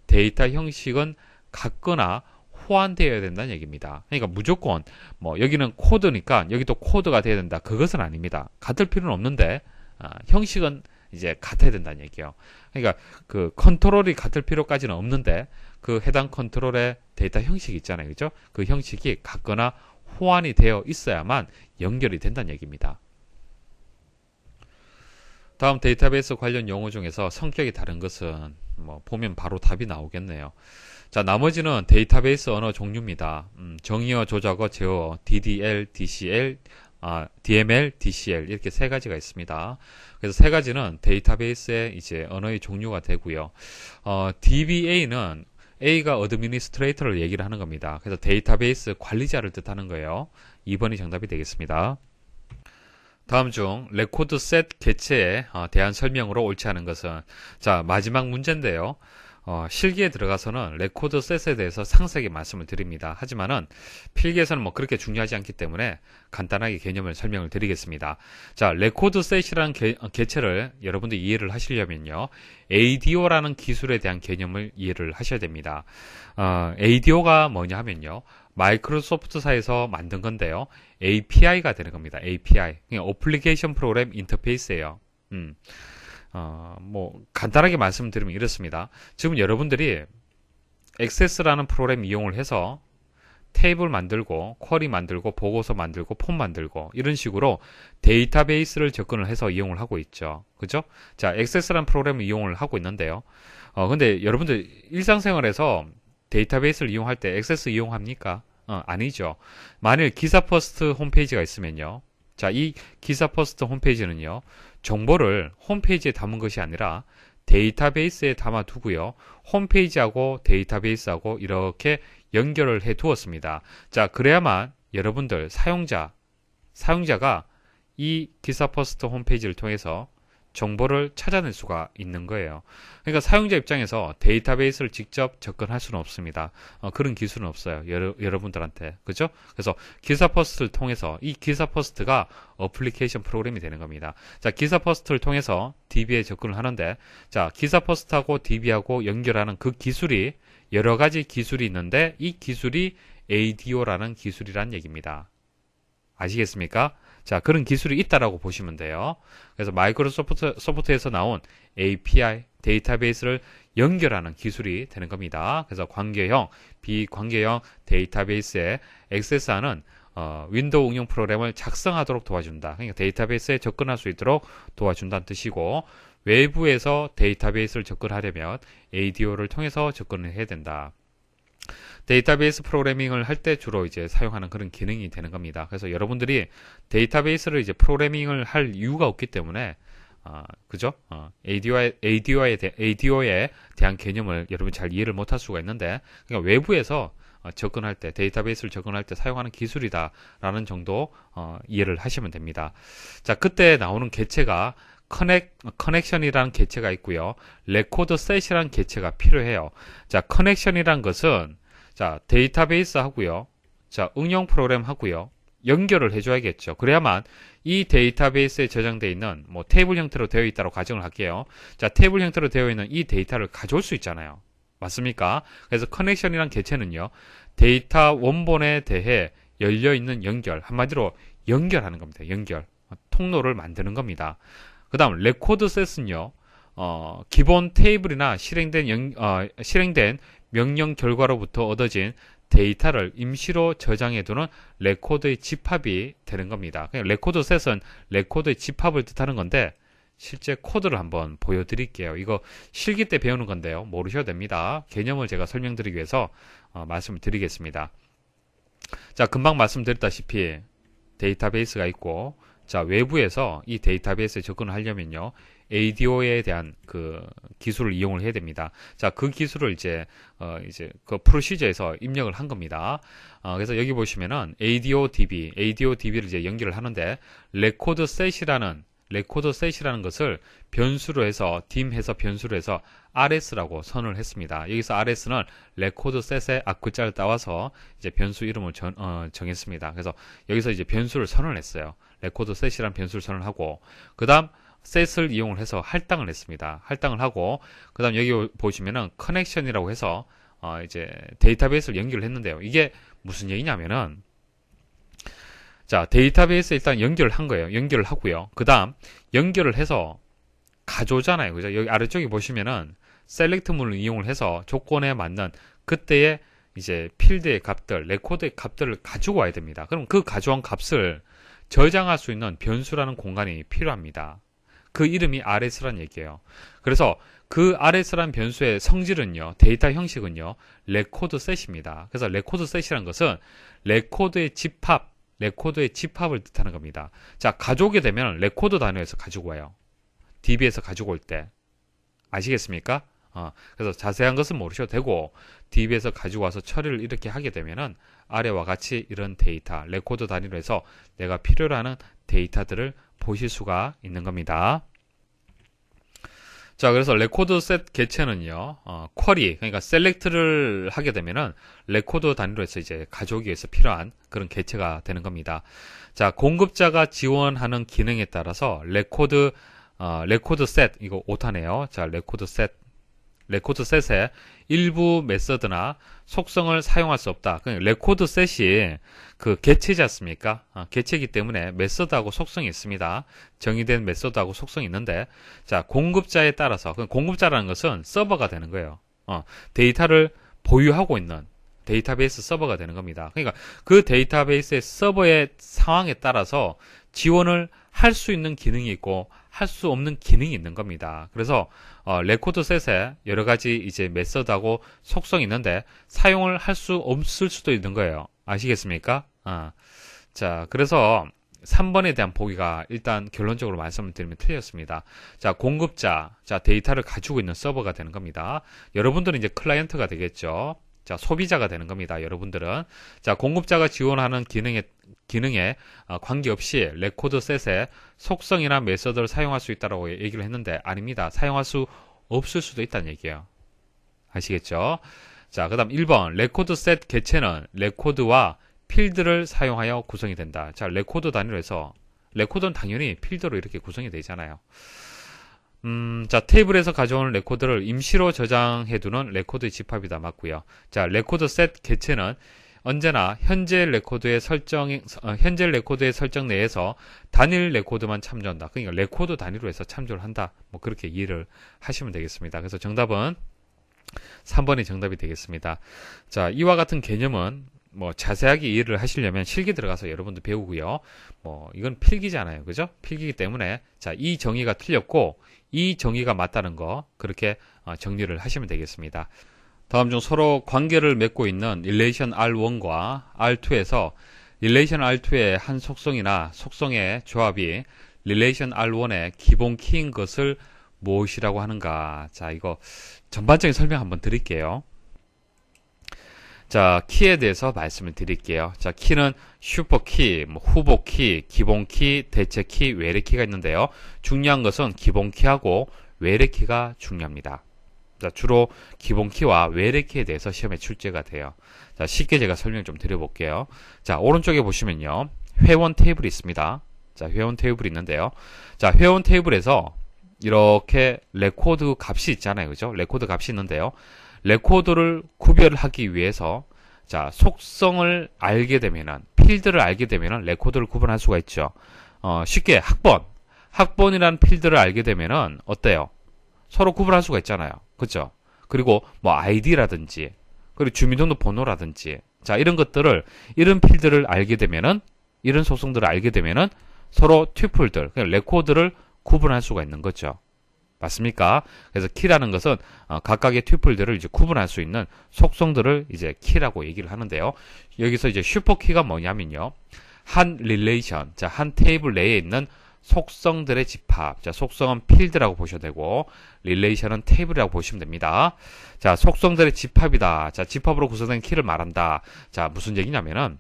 데이터 형식은 같거나 호환되어야 된다는 얘기입니다. 그러니까 무조건 뭐 여기는 코드니까 여기도 코드가 돼야 된다, 그것은 아닙니다. 같을 필요는 없는데 형식은 이제 같아야 된다는 얘기예요. 그러니까 그 컨트롤이 같을 필요까지는 없는데 그 해당 컨트롤의 데이터 형식이 있잖아요, 그죠? 그 형식이 같거나 호환이 되어 있어야만 연결이 된다는 얘기입니다. 다음 데이터베이스 관련 용어 중에서 성격이 다른 것은 뭐 보면 바로 답이 나오겠네요. 자, 나머지는 데이터베이스 언어 종류입니다. 정의어, 조작어, 제어어, DDL, DCL, DML, DCL 이렇게 세 가지가 있습니다. 그래서 세 가지는 데이터베이스의 이제 언어의 종류가 되고요. DBA는 A가 어드미니스트레이터를 얘기를 하는 겁니다. 그래서 데이터베이스 관리자를 뜻하는 거예요. 2번이 정답이 되겠습니다. 다음 중 레코드 셋 개체에 대한 설명으로 옳지 않은 것은, 자, 마지막 문제인데요. 실기에 들어가서는 레코드 셋에 대해서 상세하게 말씀을 드립니다. 하지만은 필기에서는 뭐 그렇게 중요하지 않기 때문에 간단하게 개념을 설명을 드리겠습니다. 자, 레코드 셋이라는 개체를 여러분들이 이해를 하시려면요, ADO라는 기술에 대한 개념을 이해를 하셔야 됩니다. ADO가 뭐냐 하면요, 마이크로소프트사에서 만든 건데요, API가 되는 겁니다. API, 어플리케이션 프로그램 인터페이스예요. 뭐 간단하게 말씀드리면 이렇습니다. 지금 여러분들이 액세스라는 프로그램 이용을 해서 테이블 만들고 쿼리 만들고 보고서 만들고 폼 만들고 이런 식으로 데이터베이스를 접근을 해서 이용을 하고 있죠. 그죠? 자, 액세스라는 프로그램을 이용을 하고 있는데요. 근데 여러분들 일상생활에서 데이터베이스를 이용할 때 액세스 이용합니까? 아니죠. 만일 기사퍼스트 홈페이지가 있으면요, 자, 이 기사퍼스트 홈페이지는요, 정보를 홈페이지에 담은 것이 아니라 데이터베이스에 담아두고요, 홈페이지하고 데이터베이스하고 이렇게 연결을 해 두었습니다. 자, 그래야만 여러분들 사용자가 이 기사퍼스트 홈페이지를 통해서 정보를 찾아낼 수가 있는 거예요. 그러니까 사용자 입장에서 데이터베이스를 직접 접근할 수는 없습니다. 그런 기술은 없어요, 여러분들한테. 그죠? 그래서 기사퍼스트를 통해서, 이 기사퍼스트가 어플리케이션 프로그램이 되는 겁니다. 자, 기사퍼스트를 통해서 DB에 접근을 하는데, 자, 기사퍼스트하고 DB하고 연결하는 그 기술이 여러 가지 기술이 있는데, 이 기술이 ADO라는 기술이란 얘기입니다. 아시겠습니까? 자, 그런 기술이 있다라고 보시면 돼요. 그래서 마이크로소프트에서 나온 API, 데이터베이스를 연결하는 기술이 되는 겁니다. 그래서 관계형, 비관계형 데이터베이스에 액세스하는 윈도우 응용 프로그램을 작성하도록 도와준다. 그러니까 데이터베이스에 접근할 수 있도록 도와준다는 뜻이고, 외부에서 데이터베이스를 접근하려면 ADO를 통해서 접근을 해야 된다. 데이터베이스 프로그래밍을 할 때 주로 이제 사용하는 그런 기능이 되는 겁니다. 그래서 여러분들이 데이터베이스를 이제 프로그래밍을 할 이유가 없기 때문에 그죠? ADO에 대한 개념을 여러분 잘 이해를 못할 수가 있는데, 그러니까 외부에서 접근할 때, 데이터베이스를 접근할 때 사용하는 기술이다라는 정도 이해를 하시면 됩니다. 자, 그때 나오는 개체가 커넥션이라는 개체가 있고요. 레코드 셋이라는 개체가 필요해요. 자, 커넥션이란 것은 자, 데이터베이스 하고요. 자, 응용 프로그램 하고요. 연결을 해줘야겠죠. 그래야만 이 데이터베이스에 저장되어 있는 뭐 테이블 형태로 되어 있다고 가정을 할게요. 자, 테이블 형태로 되어 있는 이 데이터를 가져올 수 있잖아요. 맞습니까? 그래서 커넥션이란 개체는요, 데이터 원본에 대해 열려있는 연결, 한마디로 연결하는 겁니다. 연결. 통로를 만드는 겁니다. 그 다음, 레코드 셋은요, 기본 테이블이나 실행된 명령 결과로부터 얻어진 데이터를 임시로 저장해두는 레코드의 집합이 되는 겁니다. 레코드 셋은 레코드의 집합을 뜻하는 건데, 실제 코드를 한번 보여드릴게요. 이거 실기 때 배우는 건데요. 모르셔도 됩니다. 개념을 제가 설명드리기 위해서 말씀을 드리겠습니다. 자, 금방 말씀드렸다시피 데이터베이스가 있고, 자, 외부에서 이 데이터베이스에 접근을 하려면요, ADO에 대한 그 기술을 이용을 해야 됩니다. 자, 그 기술을 이제 그 프로시저에서 입력을 한 겁니다. 그래서 여기 보시면은 ADODB를 이제 연결을 하는데, 레코드 셋이라는 것을 변수로 해서, dim해서 변수로 해서 RS라고 선언을 했습니다. 여기서 RS는 레코드 셋의 앞글자를 따와서 이제 변수 이름을 정했습니다. 그래서 여기서 이제 변수를 선언을 했어요. 레코드 셋이라는 변수를 선언하고, 그 다음 셋을 이용을 해서 할당을 했습니다. 할당을 하고, 그 다음 여기 보시면은 커넥션이라고 해서 이제 데이터베이스를 연결을 했는데요. 이게 무슨 얘기냐면은, 자, 데이터베이스에 일단 연결을 한 거예요. 연결을 하고요. 그 다음 연결을 해서 가져오잖아요. 그죠? 여기 아래쪽에 보시면은 셀렉트문을 이용을 해서 조건에 맞는 그때의 이제 필드의 값들, 레코드의 값들을 가지고 와야 됩니다. 그럼 그 가져온 값을 저장할 수 있는 변수라는 공간이 필요합니다. 그 이름이 RS라는 얘기예요. 그래서 그 RS라는 변수의 성질은요, 데이터 형식은요, 레코드 셋입니다. 그래서 레코드 셋이라는 것은 레코드의 집합을 뜻하는 겁니다. 자, 가져오게 되면 레코드 단위에서 가지고 와요. DB에서 가지고 올 때. 아시겠습니까? 그래서 자세한 것은 모르셔도 되고, DB에서 가지고 와서 처리를 이렇게 하게 되면은 아래와 같이 이런 데이터, 레코드 단위로 해서 내가 필요로 하는 데이터들을 보실 수가 있는 겁니다. 자, 그래서 레코드 셋 개체는요, 쿼리, 그러니까 셀렉트를 하게 되면은 레코드 단위로 해서 이제 가져오기 위해서 필요한 그런 개체가 되는 겁니다. 자, 공급자가 지원하는 기능에 따라서 레코드 셋, 이거 오타네요. 자, 레코드 셋의 일부 메서드나 속성을 사용할 수 없다. 레코드 셋이 그 개체지 않습니까? 개체이기 때문에 메서드하고 속성이 있습니다. 정의된 메서드하고 속성이 있는데, 자, 공급자에 따라서, 공급자라는 것은 서버가 되는 거예요. 데이터를 보유하고 있는 데이터베이스 서버가 되는 겁니다. 그러니까 그 데이터베이스의 서버의 상황에 따라서 지원을 할 수 있는 기능이 있고 할 수 없는 기능이 있는 겁니다. 그래서 레코드 셋에 여러 가지 이제 메서드하고 속성이 있는데 사용을 할 수 없을 수도 있는 거예요. 아시겠습니까? 자, 그래서 3번에 대한 보기가 일단 결론적으로 말씀을 드리면 틀렸습니다. 자, 공급자, 자, 데이터를 가지고 있는 서버가 되는 겁니다. 여러분들은 이제 클라이언트가 되겠죠. 자, 소비자가 되는 겁니다. 여러분들은. 자, 공급자가 지원하는 기능에 관계없이 레코드 셋의 속성이나 메서드를 사용할 수 있다고 얘기를 했는데 아닙니다. 사용할 수 없을 수도 있다는 얘기예요. 아시겠죠? 자, 그 다음 1번 레코드 셋 개체는 레코드와 필드를 사용하여 구성이 된다. 자, 레코드 단위로 해서 레코드는 당연히 필드로 이렇게 구성이 되잖아요. 자, 테이블에서 가져오는 레코드를 임시로 저장해두는 레코드의 집합이다. 맞고요. 자, 레코드 셋 개체는 언제나 현재 레코드의 설정 내에서 단일 레코드만 참조한다. 그러니까 레코드 단위로 해서 참조를 한다. 뭐 그렇게 이해를 하시면 되겠습니다. 그래서 정답은 3번이 정답이 되겠습니다. 자, 이와 같은 개념은 뭐 자세하게 이해를 하시려면 실기 들어가서 여러분들 배우고요. 뭐 이건 필기잖아요. 그죠? 필기이기 때문에 자, 이 정의가 틀렸고 이 정의가 맞다는 거 그렇게 정리를 하시면 되겠습니다. 다음 중 서로 관계를 맺고 있는 relation R1과 R2에서 relation R2의 한 속성이나 속성의 조합이 relation R1의 기본 키인 것을 무엇이라고 하는가. 자, 이거 전반적인 설명 한번 드릴게요. 자, 키에 대해서 말씀을 드릴게요. 자, 키는 슈퍼키, 후보키, 기본키, 대체키, 외래키가 있는데요. 중요한 것은 기본키하고 외래키가 중요합니다. 자, 주로 기본키와 외래키에 대해서 시험에 출제가 돼요. 자, 쉽게 제가 설명 좀 드려볼게요. 자, 오른쪽에 보시면요. 회원 테이블이 있습니다. 자, 회원 테이블이 있는데요. 자, 회원 테이블에서 이렇게 레코드 값이 있잖아요. 그죠? 레코드 값이 있는데요. 레코드를 구별하기 위해서 자, 속성을 알게 되면은 필드를 알게 되면은 레코드를 구분할 수가 있죠. 쉽게 학번이라는 필드를 알게 되면은 어때요? 서로 구분할 수가 있잖아요. 그죠? 그리고 아이디라든지 그리고 주민등록번호라든지 자, 이런 필드를 알게 되면은 이런 속성들을 알게 되면은 서로 튜플들, 그냥 레코드를 구분할 수가 있는 거죠. 맞습니까? 그래서 키라는 것은 각각의 튜플들을 이제 구분할 수 있는 속성들을 이제 키라고 얘기를 하는데요. 여기서 이제 슈퍼키가 뭐냐면요. 한 릴레이션, 자, 한 테이블 내에 있는 속성들의 집합. 자, 속성은 필드라고 보셔도 되고, 릴레이션은 테이블이라고 보시면 됩니다. 자, 속성들의 집합이다. 자, 집합으로 구성된 키를 말한다. 자, 무슨 얘기냐면은,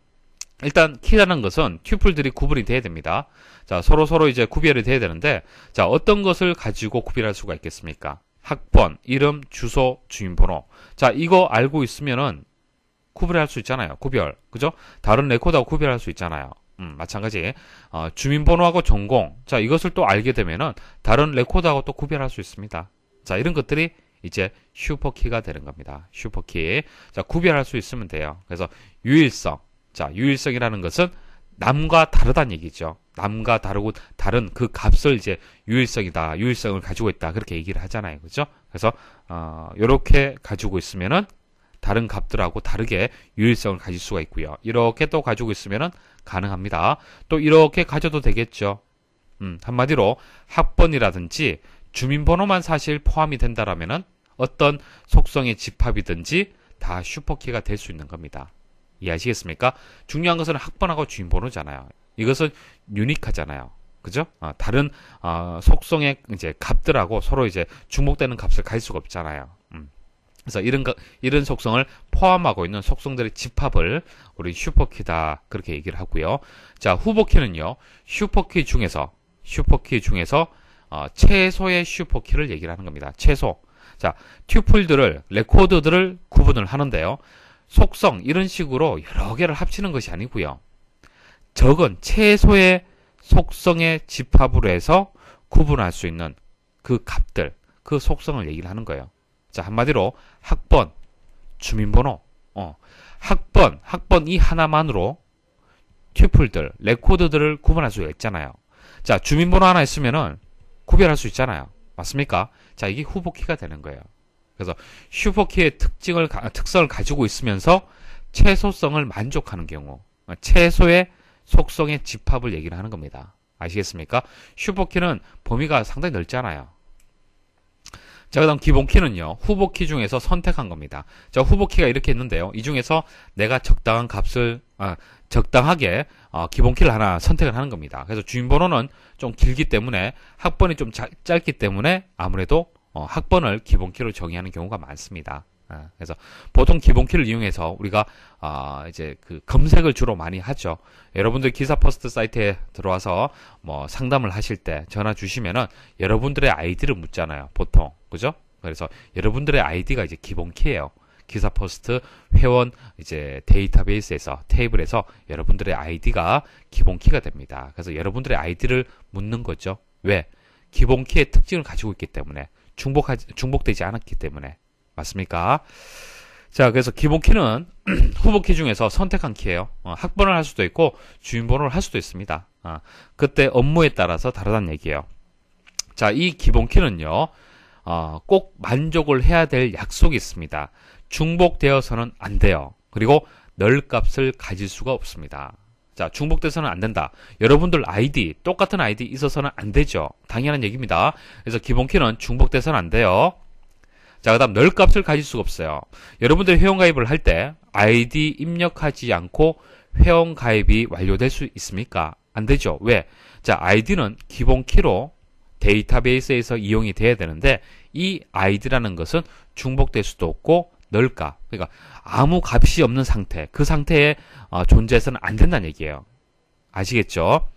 일단 키라는 것은 튜플들이 구분이 돼야 됩니다. 자, 서로 이제 구별이 돼야 되는데, 자, 어떤 것을 가지고 구별할 수가 있겠습니까? 학번, 이름, 주소, 주민번호. 자, 이거 알고 있으면은 구별할 수 있잖아요. 구별. 그죠? 다른 레코드하고 구별할 수 있잖아요. 마찬가지. 주민번호하고 전공. 자, 이것을 또 알게 되면은 다른 레코드하고 또 구별할 수 있습니다. 자, 이런 것들이 이제 슈퍼키가 되는 겁니다. 슈퍼키. 자, 구별할 수 있으면 돼요. 그래서 유일성. 자, 유일성이라는 것은 남과 다르다는 얘기죠. 남과 다르고 다른 그 값을 이제 유일성이다. 유일성을 가지고 있다. 그렇게 얘기를 하잖아요. 그죠? 그래서 요렇게 가지고 있으면은 다른 값들하고 다르게 유일성을 가질 수가 있고요. 이렇게 또 가지고 있으면은 가능합니다. 또 이렇게 가져도 되겠죠. 한마디로 학번이라든지 주민번호만 사실 포함이 된다라면은 어떤 속성의 집합이든지 다 슈퍼키가 될 수 있는 겁니다. 이해하시겠습니까? 중요한 것은 학번하고 주민번호잖아요. 이것은 유니크하잖아요. 그죠? 다른 속성의 이제 값들하고 서로 이제 중복되는 값을 가질 수가 없잖아요. 그래서 이런 속성을 포함하고 있는 속성들의 집합을 우리 슈퍼키다 그렇게 얘기를 하고요. 자, 후보키는요. 슈퍼키 중에서 최소의 슈퍼키를 얘기를 하는 겁니다. 최소. 자, 튜플들을 레코드들을 구분을 하는데요. 속성 이런 식으로 여러 개를 합치는 것이 아니고요. 적은 최소의 속성의 집합으로 해서 구분할 수 있는 그 값들, 그 속성을 얘기를 하는 거예요. 자, 한마디로 학번, 주민번호, 학번 이 하나만으로 튜플들, 레코드들을 구분할 수가 있잖아요. 자, 주민번호 하나 있으면은 구별할 수 있잖아요. 맞습니까? 자, 이게 후보키가 되는 거예요. 그래서 슈퍼키의 특성을 가지고 있으면서 최소성을 만족하는 경우, 최소의 속성의 집합을 얘기를 하는 겁니다. 아시겠습니까? 슈퍼키는 범위가 상당히 넓잖아요. 자, 그 다음 기본키는요. 후보키 중에서 선택한 겁니다. 자, 후보키가 이렇게 있는데요. 이 중에서 내가 적당한 값을 적당하게 기본키를 하나 선택을 하는 겁니다. 그래서 주민번호는 좀 길기 때문에 학번이 좀 짧기 때문에 아무래도 학번을 기본키로 정의하는 경우가 많습니다. 그래서 보통 기본키를 이용해서 우리가 이제 그 검색을 주로 많이 하죠. 여러분들 기사 퍼스트 사이트에 들어와서 뭐 상담을 하실 때 전화 주시면은 여러분들의 아이디를 묻잖아요. 보통. 그죠? 그래서 여러분들의 아이디가 이제 기본키예요. 기사 퍼스트 회원 이제 데이터베이스에서 테이블에서 여러분들의 아이디가 기본키가 됩니다. 그래서 여러분들의 아이디를 묻는 거죠. 왜? 기본키의 특징을 가지고 있기 때문에 중복되지 않았기 때문에. 맞습니까? 자, 그래서 기본키는 후보키 중에서 선택한 키예요. 학번을 할 수도 있고 주민번호를 할 수도 있습니다. 그때 업무에 따라서 다르다는 얘기예요. 자, 이 기본키는요. 꼭 만족을 해야 될 약속이 있습니다. 중복되어서는 안 돼요. 그리고 널 값을 가질 수가 없습니다. 자, 중복돼서는 안 된다. 여러분들 아이디, 똑같은 아이디 있어서는 안 되죠. 당연한 얘기입니다. 그래서 기본키는 중복돼서는 안 돼요. 자, 그 다음 널 값을 가질 수가 없어요. 여러분들이 회원가입을 할 때 아이디 입력하지 않고 회원가입이 완료될 수 있습니까? 안 되죠. 왜? 자, id는 기본 키로 데이터베이스에서 이용이 돼야 되는데 이 id라는 것은 중복될 수도 없고 널값, 그러니까 아무 값이 없는 상태, 그 상태에 존재해서는 안 된다는 얘기예요. 아시겠죠?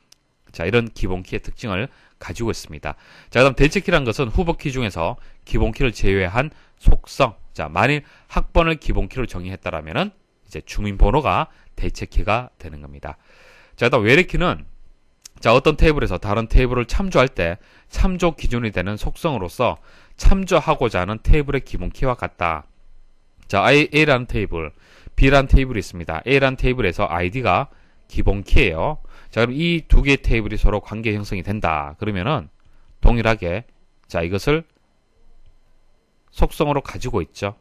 자, 이런 기본 키의 특징을 가지고 있습니다. 자, 그다음 대체키라는 것은 후보 키 중에서 기본 키를 제외한 속성. 자, 만일 학번을 기본 키로 정의했다라면은 이제 주민번호가 대체키가 되는 겁니다. 자, 그다음 외래키는 자, 어떤 테이블에서 다른 테이블을 참조할 때 참조 기준이 되는 속성으로서 참조하고자 하는 테이블의 기본 키와 같다. 자, A라는 테이블, B라는 테이블이 있습니다. A라는 테이블에서 ID가 기본 키예요. 자, 그럼 이 두 개의 테이블이 서로 관계 형성이 된다. 그러면은 동일하게 자, 이것을 속성으로 가지고 있죠.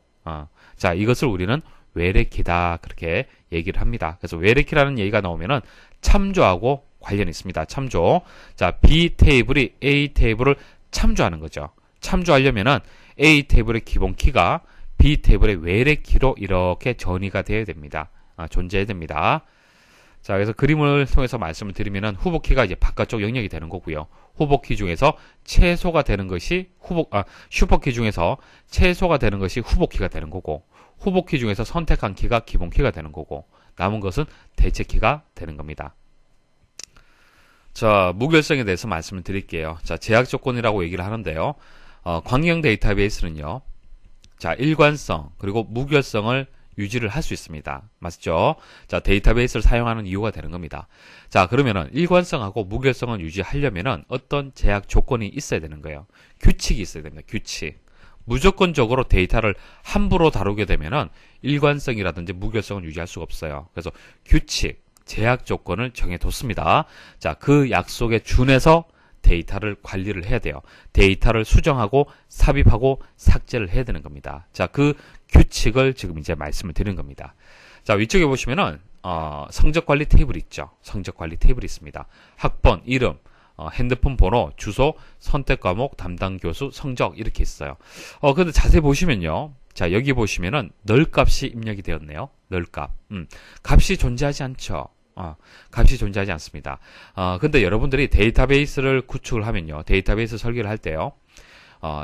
자, 이것을 우리는 외래키다. 그렇게 얘기를 합니다. 그래서 외래키라는 얘기가 나오면은 참조하고 관련이 있습니다. 참조. 자, B 테이블이 A 테이블을 참조하는 거죠. 참조하려면은 A 테이블의 기본 키가 B 테이블의 외래 키로 이렇게 전이가 되어야 됩니다. 존재해야 됩니다. 자, 그래서 그림을 통해서 말씀을 드리면은 후보 키가 이제 바깥쪽 영역이 되는 거고요. 후보 키 중에서 최소가 되는 것이 슈퍼 키 중에서 최소가 되는 것이 후보 키가 되는 거고, 후보 키 중에서 선택한 키가 기본 키가 되는 거고, 남은 것은 대체 키가 되는 겁니다. 자, 무결성에 대해서 말씀을 드릴게요. 자, 제약 조건이라고 얘기를 하는데요. 광경 데이터베이스는요. 자, 일관성 그리고 무결성을 유지를 할 수 있습니다. 맞죠? 자, 데이터베이스를 사용하는 이유가 되는 겁니다. 자, 그러면은 일관성하고 무결성을 유지하려면은 어떤 제약 조건이 있어야 되는 거예요. 규칙이 있어야 됩니다. 규칙. 무조건적으로 데이터를 함부로 다루게 되면은 일관성이라든지 무결성을 유지할 수가 없어요. 그래서 규칙, 제약 조건을 정해뒀습니다. 자, 그 약속에 준해서 데이터를 관리를 해야 돼요. 데이터를 수정하고 삽입하고 삭제를 해야 되는 겁니다. 자, 그 규칙을 지금 이제 말씀을 드리는 겁니다. 자, 위쪽에 보시면은 성적 관리 테이블이 있죠. 성적 관리 테이블이 있습니다. 학번, 이름, 핸드폰 번호, 주소, 선택 과목, 담당 교수, 성적 이렇게 있어요. 근데 자세히 보시면요. 자, 여기 보시면은 널 값이 입력이 되었네요. 널 값. 값이 존재하지 않죠. 값이 존재하지 않습니다. 근데 여러분들이 데이터베이스를 구축을 하면요. 데이터베이스 설계를 할 때요.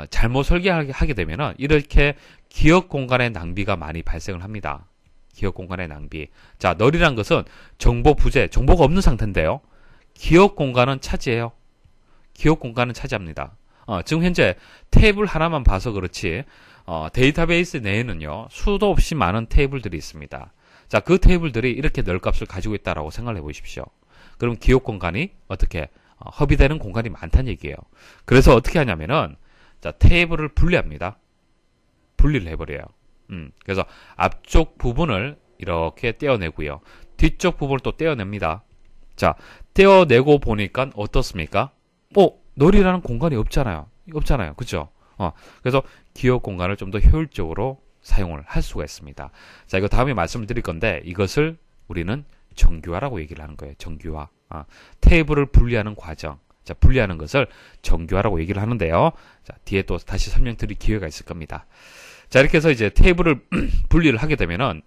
잘못 설계하게 되면은 이렇게 기억 공간의 낭비가 많이 발생을 합니다. 기억 공간의 낭비. 자, 널이란 것은 정보 부재, 정보가 없는 상태인데요. 기억 공간은 차지해요. 기억 공간은 차지합니다. 지금 현재 테이블 하나만 봐서 그렇지, 데이터베이스 내에는요, 수도 없이 많은 테이블들이 있습니다. 자, 그 테이블들이 이렇게 널 값을 가지고 있다라고 생각을 해보십시오. 그럼 기억 공간이 어떻게 허비되는 공간이 많다는 얘기예요. 그래서 어떻게 하냐면은 자, 테이블을 분리합니다. 분리를 해버려요. 그래서 앞쪽 부분을 이렇게 떼어내고요. 뒤쪽 부분을 또 떼어냅니다. 자, 떼어내고 보니까 어떻습니까? 널이라는 공간이 없잖아요. 없잖아요. 그죠? 그래서 기억 공간을 좀 더 효율적으로 사용을 할 수가 있습니다. 자, 이거 다음에 말씀을 드릴 건데 이것을 우리는 정규화라고 얘기를 하는 거예요. 정규화. 테이블을 분리하는 과정. 자, 분리하는 것을 정규화라고 얘기를 하는데요. 자, 뒤에 또 다시 설명드릴 기회가 있을 겁니다. 자, 이렇게 해서 이제 테이블을 분리를 하게 되면은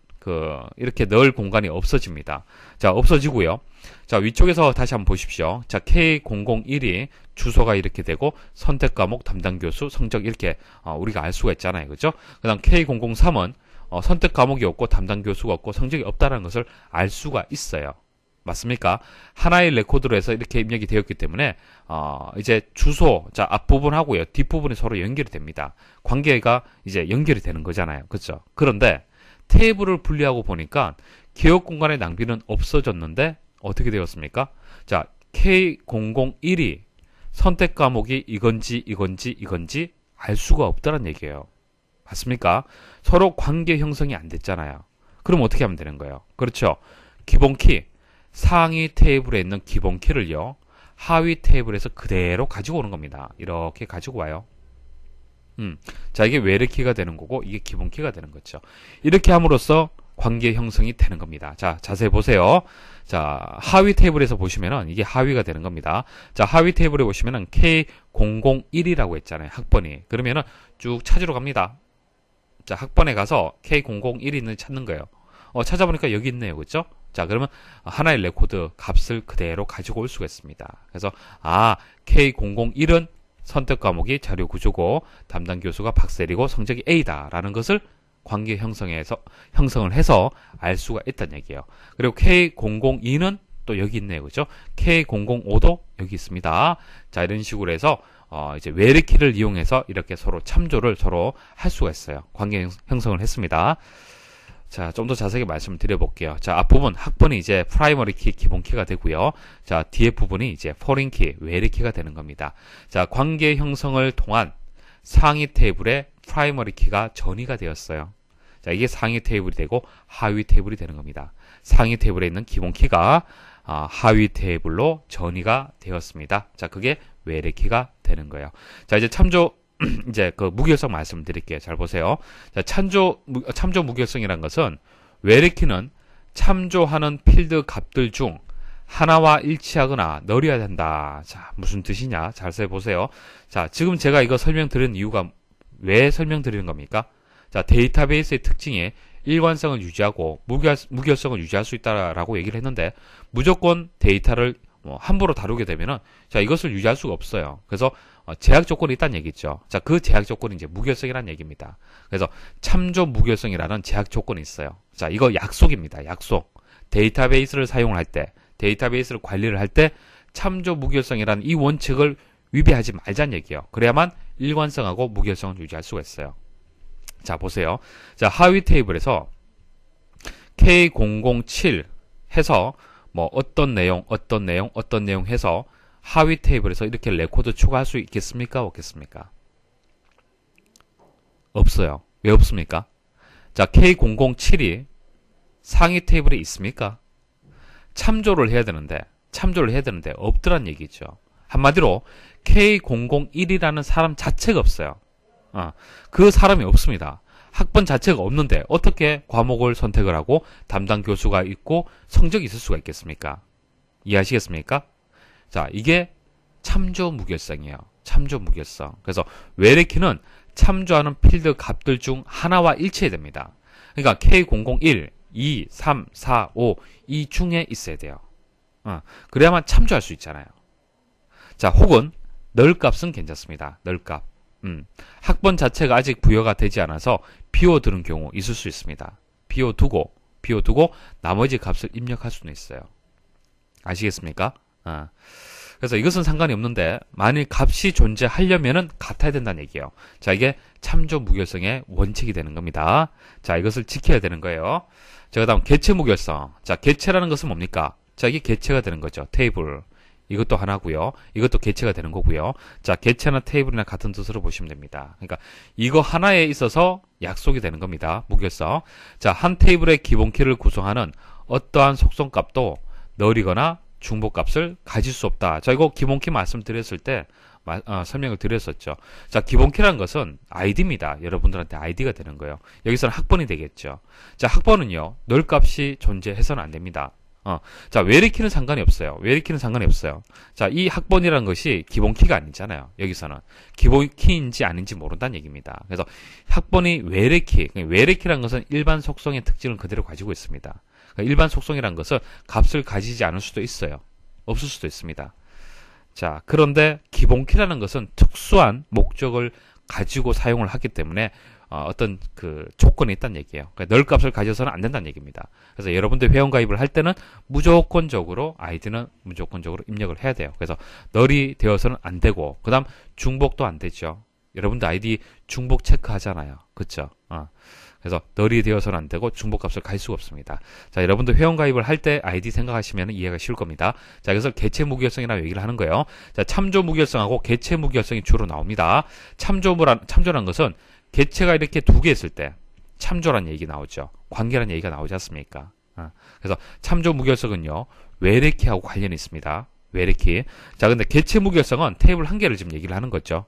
이렇게 넣을 공간이 없어집니다. 자, 없어지고요. 자, 위쪽에서 다시 한번 보십시오. 자, K001이 주소가 이렇게 되고 선택 과목, 담당 교수, 성적 이렇게 우리가 알 수가 있잖아요. 그죠? 그다음 K003은 선택 과목이 없고 담당 교수가 없고 성적이 없다는 것을 알 수가 있어요. 맞습니까? 하나의 레코드로 해서 이렇게 입력이 되었기 때문에 이제 주소, 자, 앞부분하고요. 뒷부분이 서로 연결이 됩니다. 관계가 이제 연결이 되는 거잖아요. 그렇죠? 그런데 테이블을 분리하고 보니까 기억 공간의 낭비는 없어졌는데 어떻게 되었습니까? 자, K001이 선택 과목이 이건지 알 수가 없다는 얘기예요. 맞습니까? 서로 관계 형성이 안 됐잖아요. 그럼 어떻게 하면 되는 거예요? 그렇죠? 기본 키, 상위 테이블에 있는 기본 키를요, 하위 테이블에서 그대로 가지고 오는 겁니다. 이렇게 가지고 와요. 자, 이게 외래 키가 되는 거고 이게 기본 키가 되는 거죠. 이렇게 함으로써 관계 형성이 되는 겁니다. 자, 자세히 보세요. 자, 하위 테이블에서 보시면은 이게 하위가 되는 겁니다. 자, 하위 테이블에 보시면은 K001이라고 했잖아요. 학번이. 그러면은 쭉 찾으러 갑니다. 자, 학번에 가서 K001이 있는지 찾는 거예요. 찾아보니까 여기 있네요. 그죠? 자, 그러면 하나의 레코드 값을 그대로 가지고 올 수가 있습니다. 그래서 K001은 선택 과목이 자료 구조고 담당 교수가 박셀이고 성적이 A다라는 것을 관계 형성을 해서 알 수가 있다는 얘기예요. 그리고 K002는 또 여기 있네요. 그죠? K005도 여기 있습니다. 자, 이런 식으로 해서 이제 외래키를 이용해서 이렇게 서로 참조를 서로 할 수가 있어요. 관계 형성을 했습니다. 자, 좀 더 자세하게 말씀을 드려볼게요. 자, 앞부분 학번이 이제 프라이머리 키, 기본 키가 되고요. 자, 뒤에 부분이 이제 포린 키, 외래 키가 되는 겁니다. 자, 관계 형성을 통한 상위 테이블에 프라이머리 키가 전이가 되었어요. 자, 이게 상위 테이블이 되고 하위 테이블이 되는 겁니다. 상위 테이블에 있는 기본 키가 하위 테이블로 전이가 되었습니다. 자, 그게 외래 키가 되는 거예요. 자, 이제 참조 이제 그 무결성 말씀드릴게요. 잘 보세요. 자, 참조 무결성이란 것은 외래 키는 참조하는 필드 값들 중 하나와 일치하거나 널어야 된다. 자, 무슨 뜻이냐? 자세히 보세요. 자, 지금 제가 이거 설명드리는 이유가 왜 설명드리는 겁니까? 자, 데이터베이스의 특징이 일관성을 유지하고 무결성을 유지할 수 있다라고 얘기를 했는데 무조건 데이터를 함부로 다루게 되면은 자, 이것을 유지할 수가 없어요. 그래서 제약 조건이 있다는 얘기죠. 자, 그 제약 조건이 이제 무결성이라는 얘기입니다. 그래서 참조 무결성이라는 제약 조건이 있어요. 자, 이거 약속입니다. 약속. 데이터베이스를 사용을 할 때, 데이터베이스를 관리를 할 때 참조 무결성이라는 이 원칙을 위배하지 말자는 얘기예요. 그래야만 일관성하고 무결성을 유지할 수가 있어요. 자, 보세요. 자, 하위 테이블에서 K007 해서 뭐 어떤 내용 해서 하위 테이블에서 이렇게 레코드 추가할 수 있겠습니까? 없겠습니까? 없어요. 왜 없습니까? 자, K007이 상위 테이블에 있습니까? 참조를 해야 되는데 없더란 얘기죠. 한마디로 K001이라는 사람 자체가 없어요. 그 사람이 없습니다. 학번 자체가 없는데 어떻게 과목을 선택을 하고 담당 교수가 있고 성적이 있을 수가 있겠습니까? 이해하시겠습니까? 자, 이게 참조 무결성이에요. 참조 무결성. 그래서 외래키는 참조하는 필드 값들 중 하나와 일치해야 됩니다. 그러니까 K001, 2, 3, 4, 5 이 중에 있어야 돼요. 그래야만 참조할 수 있잖아요. 자, 혹은 널 값은 괜찮습니다. 널 값. 학번 자체가 아직 부여가 되지 않아서 비워두는 경우 있을 수 있습니다. 비워두고 나머지 값을 입력할 수는 있어요. 아시겠습니까? 그래서 이것은 상관이 없는데 만일 값이 존재하려면은 같아야 된다는 얘기예요. 자, 이게 참조 무결성의 원칙이 되는 겁니다. 자, 이것을 지켜야 되는 거예요. 자, 그다음 개체 무결성. 자, 개체라는 것은 뭡니까? 자, 이게 개체가 되는 거죠. 테이블. 이것도 하나고요. 이것도 개체가 되는 거고요. 자, 개체나 테이블이나 같은 뜻으로 보시면 됩니다. 그러니까 이거 하나에 있어서 약속이 되는 겁니다. 무결성. 자, 한 테이블의 기본키를 구성하는 어떠한 속성값도 널이거나 중복값을 가질 수 없다. 자, 이거 기본키 말씀드렸을 때 설명을 드렸었죠. 자, 기본키라는 것은 아이디입니다. 여러분들한테 아이디가 되는 거예요. 여기서는 학번이 되겠죠. 자, 학번은요, 널 값이 존재해서는 안 됩니다. 자, 외래키는 상관이 없어요. 외래키는 상관이 없어요. 자, 이 학번이라는 것이 기본키가 아니잖아요. 여기서는. 기본키인지 아닌지 모른다는 얘기입니다. 그래서 학번이 외래키, 외래키라는 것은 일반 속성의 특징을 그대로 가지고 있습니다. 그러니까 일반 속성이라는 것은 값을 가지지 않을 수도 있어요. 없을 수도 있습니다. 자, 그런데 기본키라는 것은 특수한 목적을 가지고 사용을 하기 때문에 어떤 그 조건이 있다는 얘기예요. 그러니까 널 값을 가져서는 안 된다는 얘기입니다. 그래서 여러분들 회원가입을 할 때는 무조건적으로 아이디는 무조건적으로 입력을 해야 돼요. 그래서 널이 되어서는 안 되고 그다음 중복도 안 되죠. 여러분들 아이디 중복 체크하잖아요. 그렇죠? 그래서 널이 되어서는 안 되고 중복값을 갈 수가 없습니다. 자, 여러분들 회원가입을 할 때 아이디 생각하시면 이해가 쉬울 겁니다. 자, 그래서 개체 무결성이라고 얘기를 하는 거예요. 자, 참조 무결성하고 개체 무결성이 주로 나옵니다. 참조란 것은 개체가 이렇게 두 개 있을 때 참조란 얘기 나오죠. 관계란 얘기가 나오지 않습니까? 그래서 참조 무결성은요, 외래키하고 관련이 있습니다. 외래키. 자, 근데 개체 무결성은 테이블 한 개를 지금 얘기를 하는 거죠.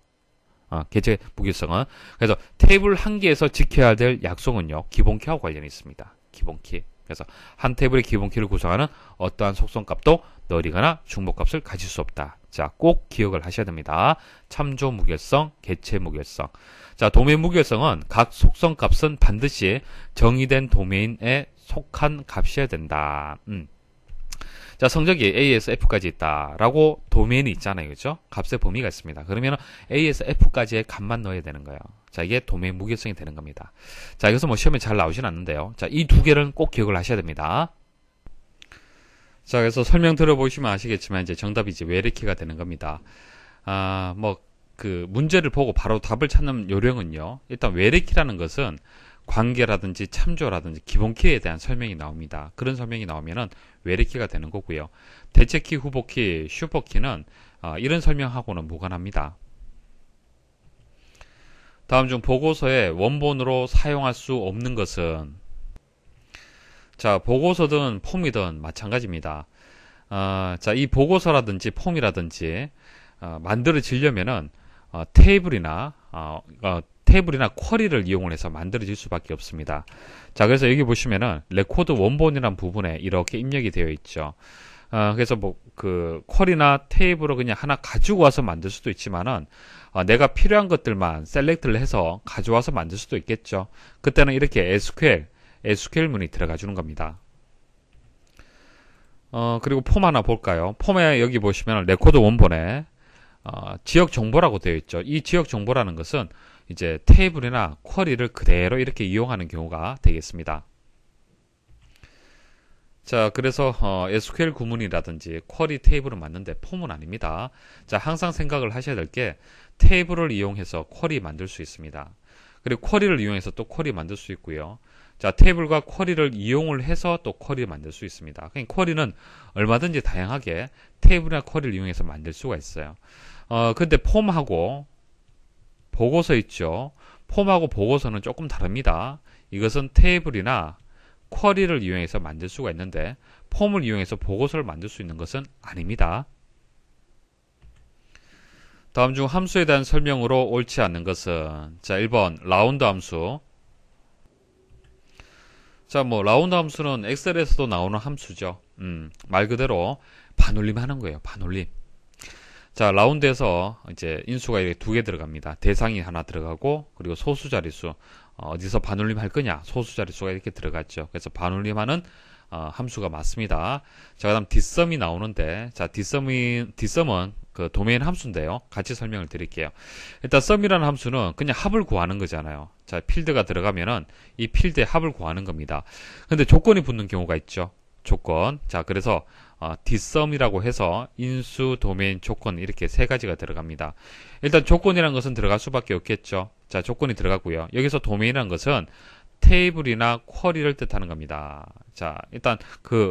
개체 무결성은. 그래서 테이블 한 개에서 지켜야 될 약속은요, 기본키하고 관련이 있습니다. 기본키. 그래서 한 테이블의 기본키를 구성하는 어떠한 속성값도 널이거나 중복값을 가질 수 없다. 자, 꼭 기억을 하셔야 됩니다. 참조 무결성, 개체 무결성. 자, 도메인 무결성은 각 속성값은 반드시 정의된 도메인에 속한 값이어야 된다. 자, 성적이 A에서 F까지 있다라고 도메인이 있잖아요. 그죠? 값의 범위가 있습니다. 그러면 A에서 F까지의 값만 넣어야 되는 거예요. 자, 이게 도메인 무결성이 되는 겁니다. 자, 이것은 뭐 시험에 잘 나오진 않는데요. 자, 이 두 개는 꼭 기억을 하셔야 됩니다. 자, 그래서 설명 들어보시면 아시겠지만 이제 정답이 이제 외래키가 되는 겁니다. 문제를 보고 바로 답을 찾는 요령은요. 일단 외래키라는 것은 관계라든지 참조라든지 기본키에 대한 설명이 나옵니다. 그런 설명이 나오면은 외래키가 되는 거고요. 대체키, 후보키, 슈퍼키는 이런 설명하고는 무관합니다. 다음 중 보고서에 원본으로 사용할 수 없는 것은, 자, 보고서든 폼이든 마찬가지입니다. 자, 이 보고서라든지 폼이라든지 만들어지려면은 테이블이나 쿼리를 이용을 해서 만들어질 수밖에 없습니다. 자, 그래서 여기 보시면은 레코드 원본이란 부분에 이렇게 입력이 되어 있죠. 그래서 쿼리나 테이블을 그냥 하나 가지고 와서 만들 수도 있지만은 내가 필요한 것들만 셀렉트를 해서 가져와서 만들 수도 있겠죠. 그때는 이렇게 SQL 문이 들어가 주는 겁니다. 그리고 폼 하나 볼까요? 폼에 여기 보시면 레코드 원본에 지역 정보라고 되어 있죠. 이 지역 정보라는 것은 이제 테이블이나 쿼리를 그대로 이렇게 이용하는 경우가 되겠습니다. 자, 그래서 SQL 구문이라든지 쿼리 테이블은 맞는데 폼은 아닙니다. 자, 항상 생각을 하셔야 될 게 테이블을 이용해서 쿼리 만들 수 있습니다. 그리고 쿼리를 이용해서 또 쿼리 만들 수 있고요. 자, 테이블과 쿼리를 이용을 해서 또 쿼리를 만들 수 있습니다. 그러니까 쿼리는 얼마든지 다양하게 테이블이나 쿼리를 이용해서 만들 수가 있어요. 근데 폼하고 보고서 있죠. 폼하고 보고서는 조금 다릅니다. 이것은 테이블이나 쿼리를 이용해서 만들 수가 있는데 폼을 이용해서 보고서를 만들 수 있는 것은 아닙니다. 다음 중 함수에 대한 설명으로 옳지 않는 것은, 자, 1번 라운드 함수. 자, 라운드 함수는 엑셀에서도 나오는 함수죠. 말 그대로 반올림 하는 거예요. 반올림. 자, 라운드에서 이제 인수가 이렇게 두 개 들어갑니다. 대상이 하나 들어가고, 그리고 소수 자릿수. 어디서 반올림 할 거냐? 소수 자릿수가 이렇게 들어갔죠. 그래서 반올림하는 함수가 맞습니다. 자, 그다음 뒷섬이 나오는데, 자, 뒷섬은 그 도메인 함수인데요. 같이 설명을 드릴게요. 일단 썸이라는 함수는 그냥 합을 구하는 거잖아요. 자, 필드가 들어가면은 이 필드의 합을 구하는 겁니다. 근데 조건이 붙는 경우가 있죠. 조건. 자, 그래서 뒷섬이라고 해서 인수, 도메인, 조건 이렇게 세 가지가 들어갑니다. 일단 조건이라는 것은 들어갈 수밖에 없겠죠. 자, 조건이 들어가고요. 여기서 도메인이라는 것은 테이블이나 쿼리를 뜻하는 겁니다. 자, 일단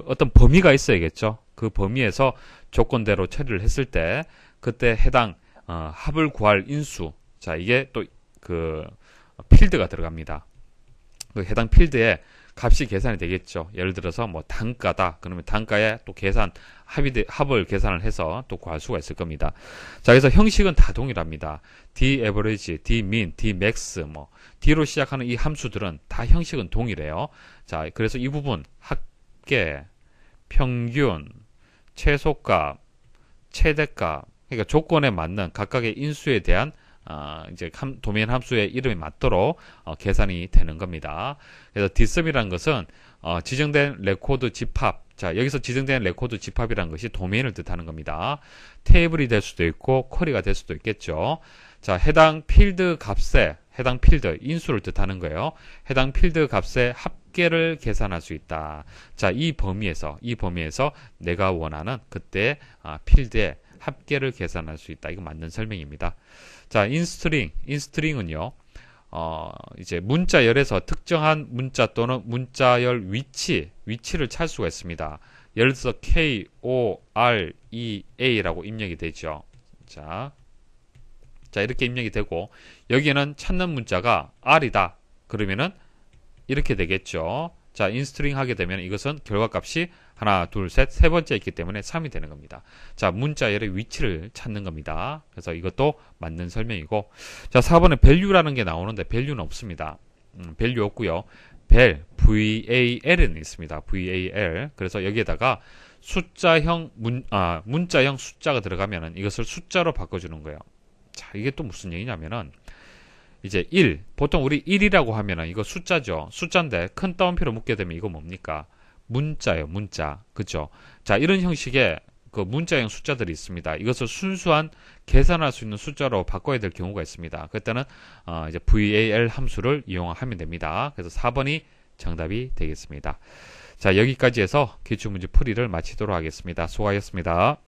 어떤 범위가 있어야겠죠. 그 범위에서 조건대로 처리를 했을 때 그때 해당 합을 구할 인수. 자, 이게 또 필드가 들어갑니다. 그 해당 필드에 값이 계산이 되겠죠. 예를 들어서 단가다. 그러면 단가에 또 합을 계산을 해서 또 구할 수가 있을 겁니다. 자, 그래서 형식은 다 동일합니다. D-average, D-min, D-max, D로 시작하는 이 함수들은 다 형식은 동일해요. 자, 그래서 이 부분 합계, 평균, 최소값, 최대값, 그러니까 조건에 맞는 각각의 인수에 대한 이제 도메인 함수의 이름에 맞도록 계산이 되는 겁니다. 그래서 뒷섬이라는 것은 지정된 레코드 집합. 자, 여기서 지정된 레코드 집합이라는 것이 도메인을 뜻하는 겁니다. 테이블이 될 수도 있고 쿼리가 될 수도 있겠죠. 자, 해당 필드 값에 해당 필드 인수를 뜻하는 거예요. 해당 필드 값의 합계를 계산할 수 있다. 자, 이 범위에서 내가 원하는 그때 필드의 합계를 계산할 수 있다. 이거 맞는 설명입니다. 자, 인스트링은요, 이제 문자열에서 특정한 문자 또는 문자열 위치를 찾을 수가 있습니다. 예를 들어서 KOREA라고 입력이 되죠. 자, 이렇게 입력이 되고, 여기에는 찾는 문자가 R이다. 그러면은, 이렇게 되겠죠. 자, 인스트링 하게 되면 이것은 결과값이 하나, 둘, 셋, 세 번째 있기 때문에 3이 되는 겁니다. 자, 문자열의 위치를 찾는 겁니다. 그래서 이것도 맞는 설명이고, 자, 4번에 value라는 게 나오는데 value는 없습니다. value 없고요. VAL은 있습니다. VAL. 그래서 여기에다가 숫자형 문자형 숫자가 들어가면은 이것을 숫자로 바꿔주는 거예요. 자, 이게 또 무슨 얘기냐면은 이제 1, 보통 우리 1이라고 하면은 이거 숫자죠. 숫자인데 큰 따옴표로 묶게 되면 이거 뭡니까? 문자예요, 문자. 그죠? 자, 이런 형식의 그 문자형 숫자들이 있습니다. 이것을 순수한 계산할 수 있는 숫자로 바꿔야 될 경우가 있습니다. 그때는 이제 VAL 함수를 이용하면 됩니다. 그래서 4번이 정답이 되겠습니다. 자, 여기까지 해서 기출문제 풀이를 마치도록 하겠습니다. 수고하셨습니다.